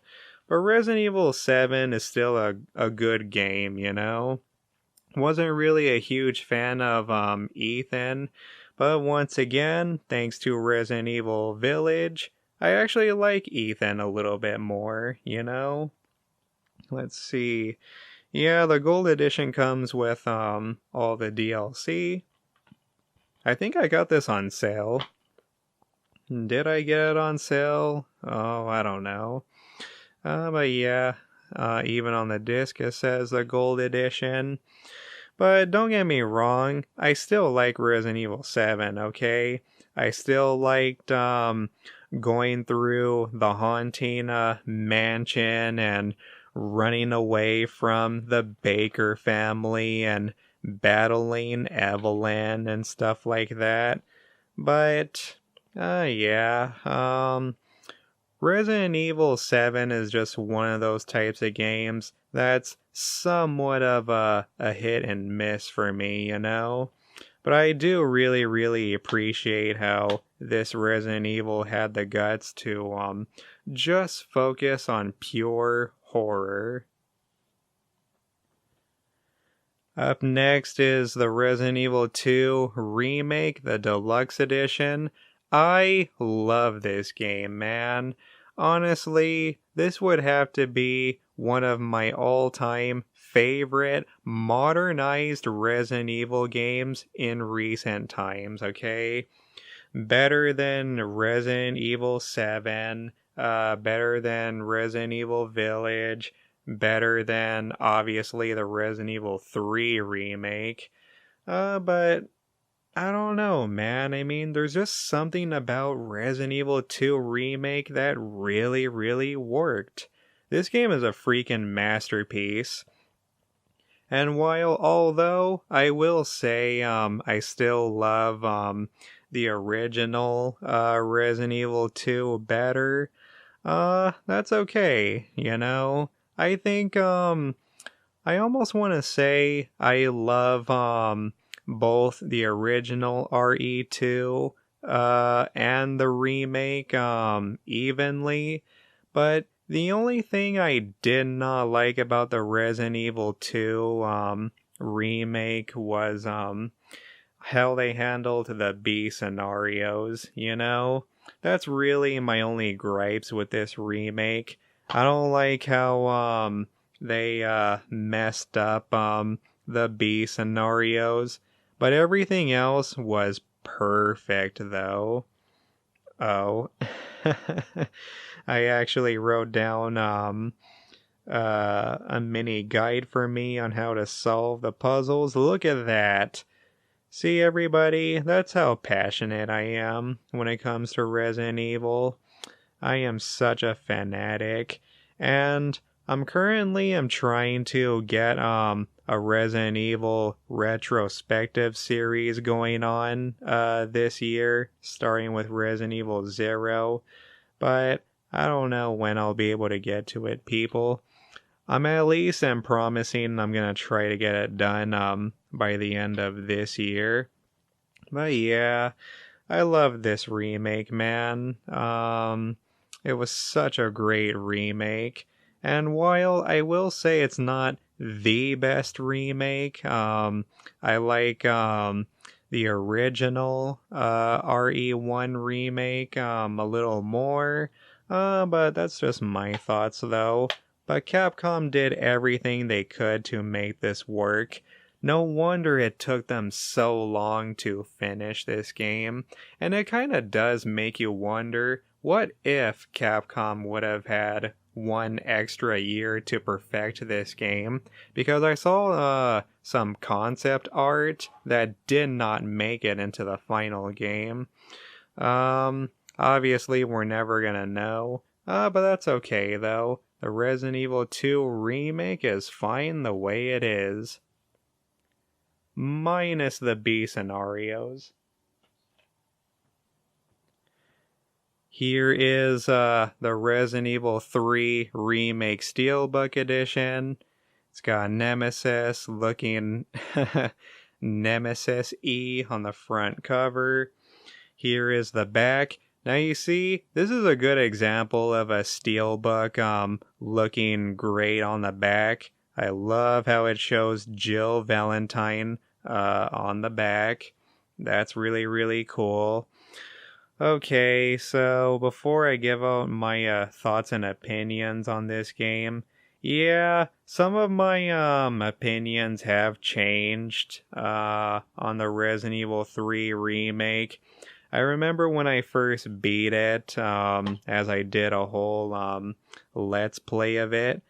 But Resident Evil 7 is still a good game, you know? Wasn't really a huge fan of Ethan, but once again, thanks to Resident Evil Village, I actually like Ethan a little bit more, you know? Let's see. Yeah, the Gold Edition comes with all the DLC. I think I got this on sale. Did I get it on sale? Oh, I don't know. But yeah, even on the disc it says the Gold Edition. But don't get me wrong, I still like Resident Evil 7, okay? I still liked going through the haunting mansion and running away from the Baker family and battling Evelyn and stuff like that. But, yeah, Resident Evil 7 is just one of those types of games that's somewhat of a hit and miss for me, you know? But I do really appreciate how this Resident Evil had the guts to just focus on pure horror. Up next is the Resident Evil 2 Remake, the Deluxe Edition. I love this game, man. Honestly, this would have to be one of my all-time favorite modernized Resident Evil games in recent times, okay? Better than Resident Evil 7, better than Resident Evil Village, better than, obviously, the Resident Evil 3 remake. But I don't know, man. I mean, there's just something about Resident Evil 2 Remake that really worked. This game is a freaking masterpiece. And although I will say, I still love, the original, Resident Evil 2 better, that's okay, you know? I think, I almost want to say I love, both the original RE2 and the remake evenly, but the only thing I did not like about the Resident Evil 2 remake was how they handled the B scenarios, you know? That's really my only gripes with this remake. I don't like how they messed up the B scenarios. But everything else was perfect, though. Oh. I actually wrote down a mini guide for me on how to solve the puzzles. Look at that. See, everybody? That's how passionate I am when it comes to Resident Evil. I am such a fanatic. And I'm trying to get a a Resident Evil retrospective series going on this year, starting with Resident Evil 0, but I don't know when I'll be able to get to it, people. I'm at least promising I'm gonna try to get it done by the end of this year. But yeah, I love this remake, man. It was such a great remake. And while I will say it's not the best remake, I like the original RE1 remake a little more. But that's just my thoughts, though. But Capcom did everything they could to make this work. No wonder it took them so long to finish this game. And it kind of does make you wonder, what if Capcom would have had one extra year to perfect this game? Because I saw some concept art that did not make it into the final game. Obviously we're never gonna know. But that's okay though. The Resident Evil 2 remake is fine the way it is. Minus the B scenarios. Here is the Resident Evil 3 Remake Steelbook Edition. It's got Nemesis looking Nemesis-y on the front cover. Here is the back. Now you see, this is a good example of a steelbook looking great on the back. I love how it shows Jill Valentine on the back. That's really, really cool. Okay, so before I give out my thoughts and opinions on this game, yeah, some of my opinions have changed on the Resident Evil 3 remake. I remember when I first beat it, as I did a whole let's play of it.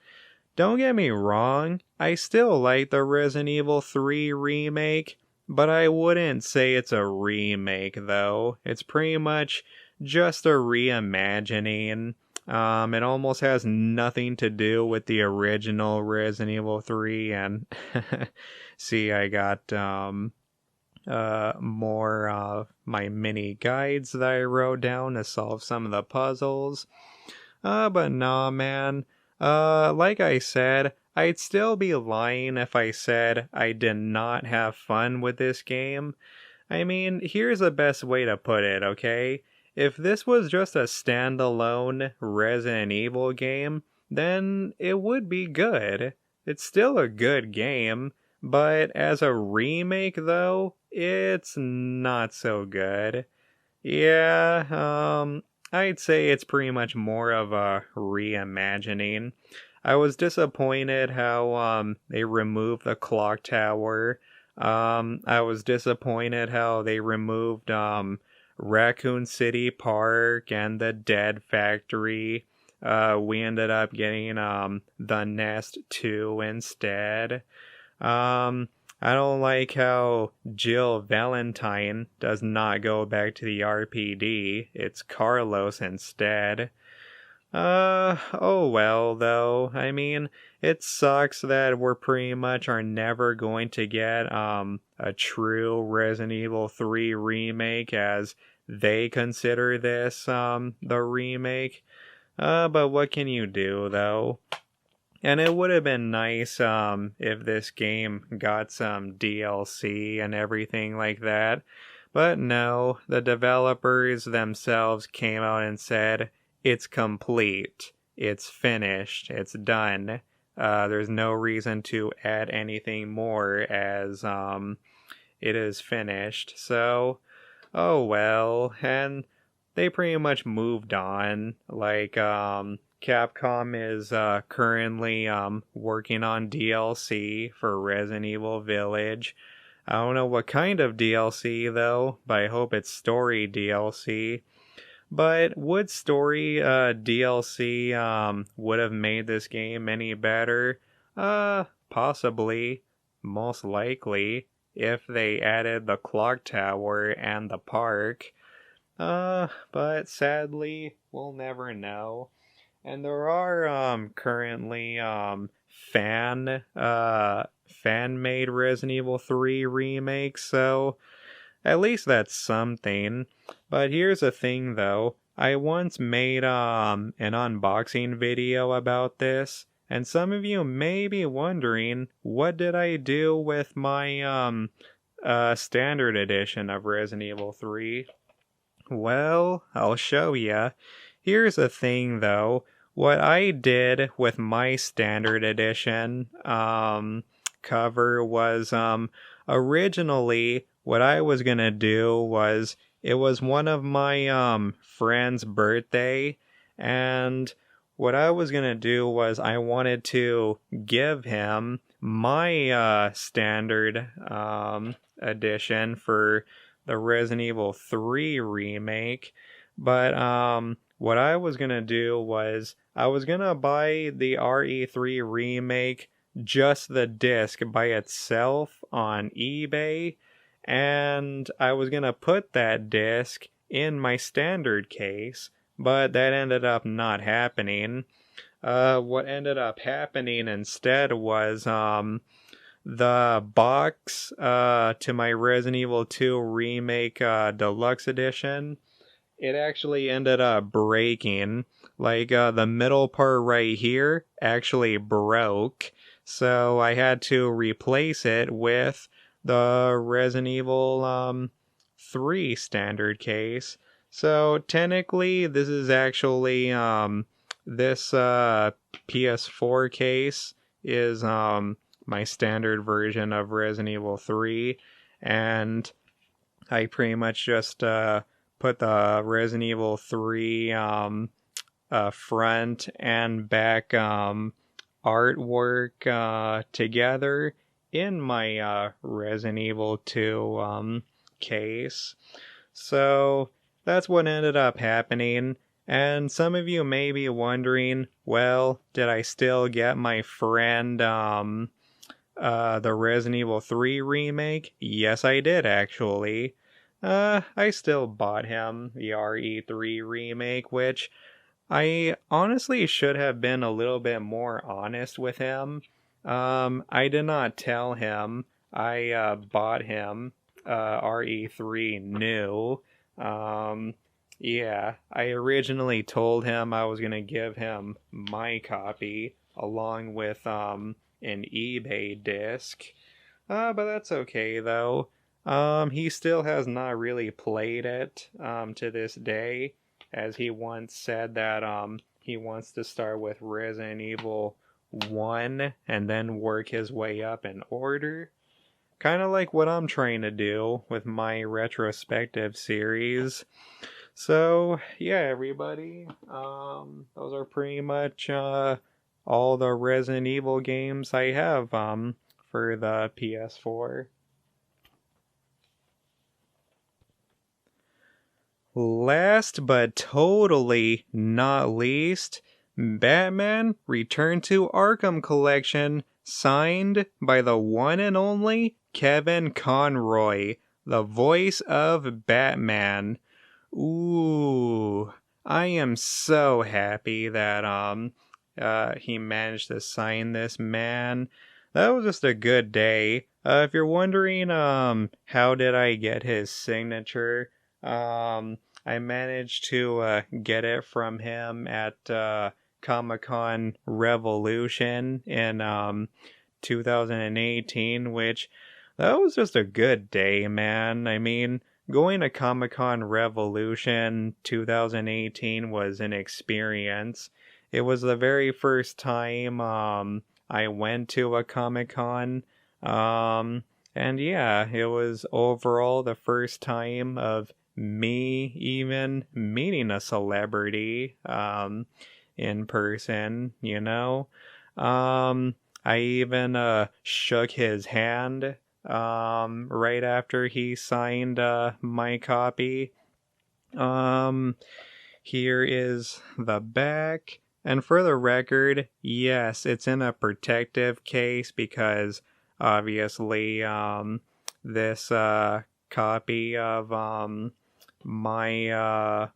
Don't get me wrong, I still like the Resident Evil 3 remake, but I wouldn't say it's a remake though. It's pretty much just a reimagining. It almost has nothing to do with the original Resident Evil 3, and see, I got more of my mini guides that I wrote down to solve some of the puzzles. But nah, man. Like I said, I'd still be lying if I said I did not have fun with this game. I mean, here's the best way to put it, okay? If this was just a standalone Resident Evil game, then it would be good. It's still a good game, but as a remake though, it's not so good. Yeah, I'd say it's pretty much more of a reimagining. I was disappointed how they removed the clock tower. I was disappointed how they removed Raccoon City Park and the Dead Factory. We ended up getting the Nest 2 instead. I don't like how Jill Valentine does not go back to the RPD. It's Carlos instead. Oh well, though. I mean, it sucks that we're pretty much are never going to get, a true Resident Evil 3 remake as they consider this, the remake. But what can you do, though? And it would have been nice if this game got some DLC and everything like that. But no, the developers themselves came out and said, it's complete, it's finished, it's done. There's no reason to add anything more as it is finished. So, oh well. And they pretty much moved on. Like, Capcom is currently working on DLC for Resident Evil Village. I don't know what kind of DLC though, but I hope it's story DLC. But would story DLC would have made this game any better? Possibly, most likely, if they added the clock tower and the park. But sadly, we'll never know. And there are currently fan-made Resident Evil 3 remake, so at least that's something. But here's the thing though, I once made an unboxing video about this, and some of you may be wondering, what did I do with my standard edition of Resident Evil 3? Well, I'll show ya. Here's the thing though, what I did with my standard edition cover was originally what I was gonna do was, it was one of my friend's birthday, and what I was gonna do was I wanted to give him my standard edition for the Resident Evil 3 remake, but what I was gonna do was I was gonna buy the R.E.3 remake, just the disc by itself on eBay, and I was gonna put that disc in my standard case, but that ended up not happening. What ended up happening instead was the box to my Resident Evil 2 Remake Deluxe Edition. It actually ended up breaking. Like, the middle part right here actually broke. So I had to replace it with the Resident Evil 3 standard case. So technically, this is actually, this PS4 case is my standard version of Resident Evil 3. And I pretty much just put the Resident Evil 3 front and back artwork together in my Resident Evil 2 case. So that's what ended up happening. And some of you may be wondering, well, did I still get my friend the Resident Evil 3 remake? Yes, I did actually. I still bought him the R.E.3 remake, which I honestly should have been a little bit more honest with him. I did not tell him I bought him RE3 new. Yeah, I originally told him I was gonna give him my copy along with an eBay disc. But that's okay though. He still has not really played it to this day, as he once said that he wants to start with Resident Evil 1 and then work his way up in order. Kind of like what I'm trying to do with my retrospective series. So, yeah, everybody, those are pretty much all the Resident Evil games I have for the PS4. Last but totally not least, Batman Return to Arkham Collection, signed by the one and only Kevin Conroy, the voice of Batman. Ooh, I am so happy that he managed to sign this, man. That was just a good day. If you're wondering how did I get his signature, I managed to get it from him at Comic-Con Revolution in 2018, which that was just a good day, man. I mean, going to Comic-Con Revolution 2018 was an experience. It was the very first time I went to a Comic-Con. And yeah, it was overall the first time of me even meeting a celebrity in person, you know. I even shook his hand right after he signed my copy. Here is the back. And for the record, yes, it's in a protective case because obviously this copy of my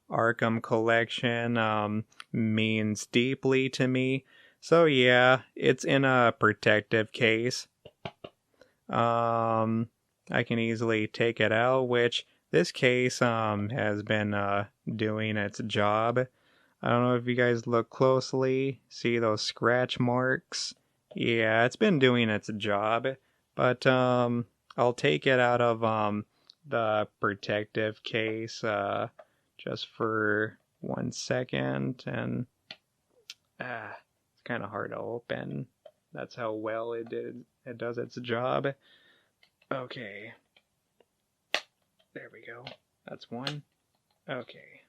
Arkham collection means deeply to me. So yeah, it's in a protective case. I can easily take it out, which this case has been doing its job. I don't know if you guys look closely, see those scratch marks? Yeah, it's been doing its job, but I'll take it out of the protective case just for 1 second, and it's kind of hard to open. That's how well it does its job. Okay. There we go. That's one. Okay.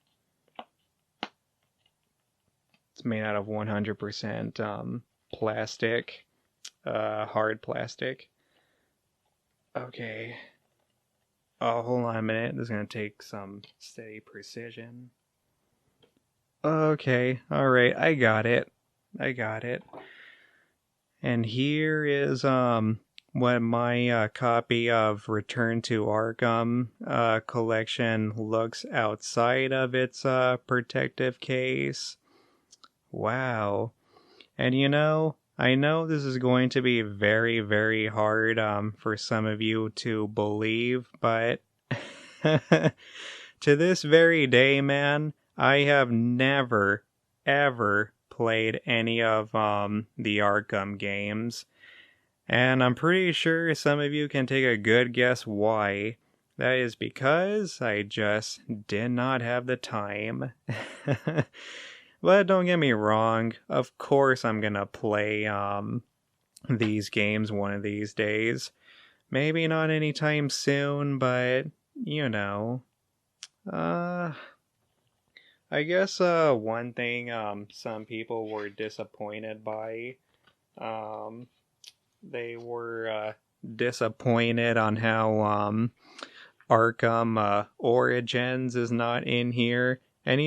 It's made out of 100% plastic, hard plastic. Okay. Oh, hold on a minute. This is going to take some steady precision. Okay. Alright, I got it. And here is what my copy of Return to Arkham collection looks outside of its protective case. Wow. And I know this is going to be very, very hard for some of you to believe, but to this very day, man, I have never, ever played any of the Arkham games. And I'm pretty sure some of you can take a good guess why. That is because I just did not have the time. But don't get me wrong, of course I'm gonna play these games one of these days. Maybe not anytime soon, but I guess one thing some people were disappointed by, they were disappointed on how Arkham Origins is not in here. And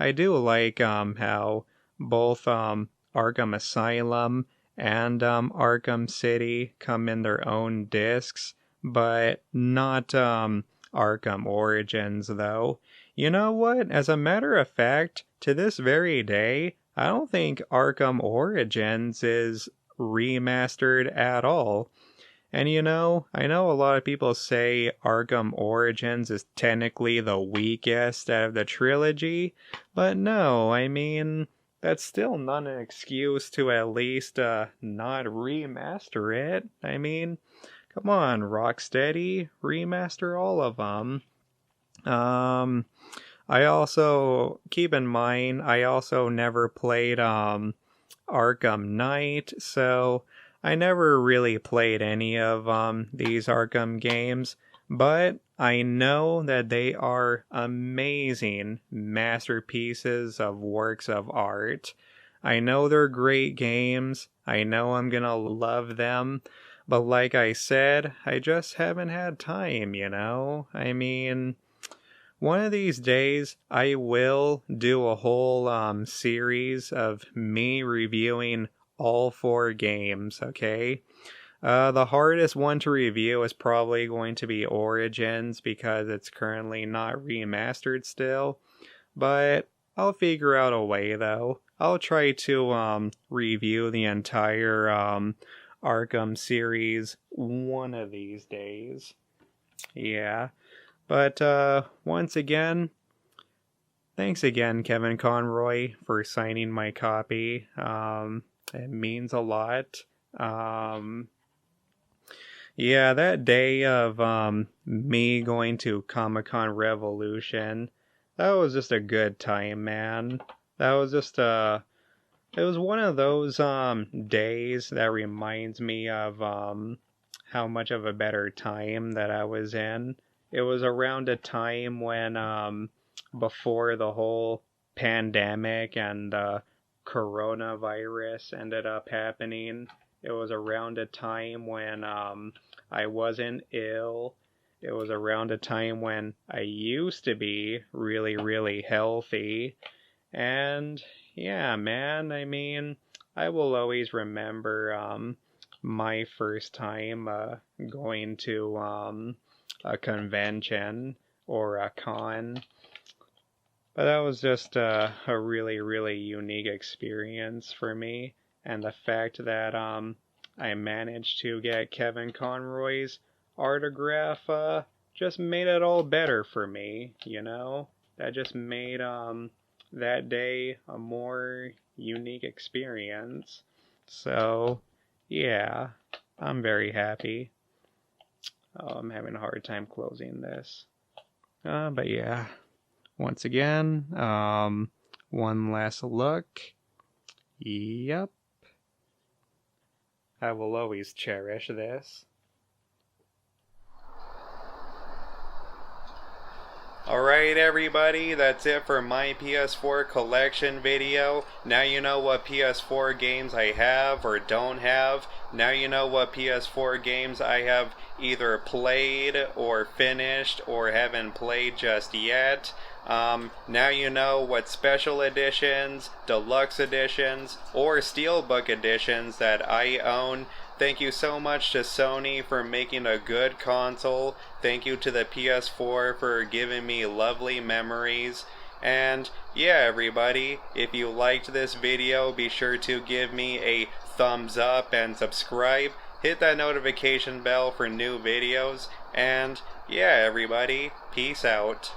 I do like how both Arkham Asylum and Arkham City come in their own discs, but not Arkham Origins, though. You know what? As a matter of fact, to this very day, I don't think Arkham Origins is remastered at all. And I know a lot of people say Arkham Origins is technically the weakest out of the trilogy, but no, I mean, that's still not an excuse to at least not remaster it. I mean, come on, Rocksteady, remaster all of them. I also, keep in mind, I also never played Arkham Knight, so I never really played any of these Arkham games, but I know that they are amazing masterpieces of works of art. I know they're great games. I know I'm gonna love them. But like I said, I just haven't had time, I mean, one of these days, I will do a whole series of me reviewing all 4 games, okay? The hardest one to review is probably going to be Origins because it's currently not remastered still. But I'll figure out a way, though. I'll try to review the entire Arkham series one of these days. Yeah. But once again, thanks again, Kevin Conroy, for signing my copy. It means a lot. Yeah, that day of me going to Comic-Con Revolution, that was just a good time, man. That was just it was one of those days that reminds me of how much of a better time that I was in. It was around a time when before the whole pandemic and coronavirus ended up happening. It was around a time when I wasn't ill. It was around a time when I used to be really, really healthy. And yeah, man, I mean, I will always remember my first time going to a convention or a con. But that was just a really, really unique experience for me. and the fact that I managed to get Kevin Conroy's autograph just made it all better for me, you know? That just made that day a more unique experience. So, yeah, I'm very happy. Oh, I'm having a hard time closing this. But yeah, once again, one last look. Yep. I will always cherish this. Alright everybody, that's it for my PS4 collection video. Now you know what PS4 games I have or don't have. Now you know what PS4 games I have either played or finished or haven't played just yet. Now you know what special editions, deluxe editions, or steelbook editions that I own. Thank you so much to Sony for making a good console. Thank you to the PS4 for giving me lovely memories. And yeah, everybody, if you liked this video, be sure to give me a thumbs up and subscribe. Hit that notification bell for new videos. And yeah, everybody, peace out.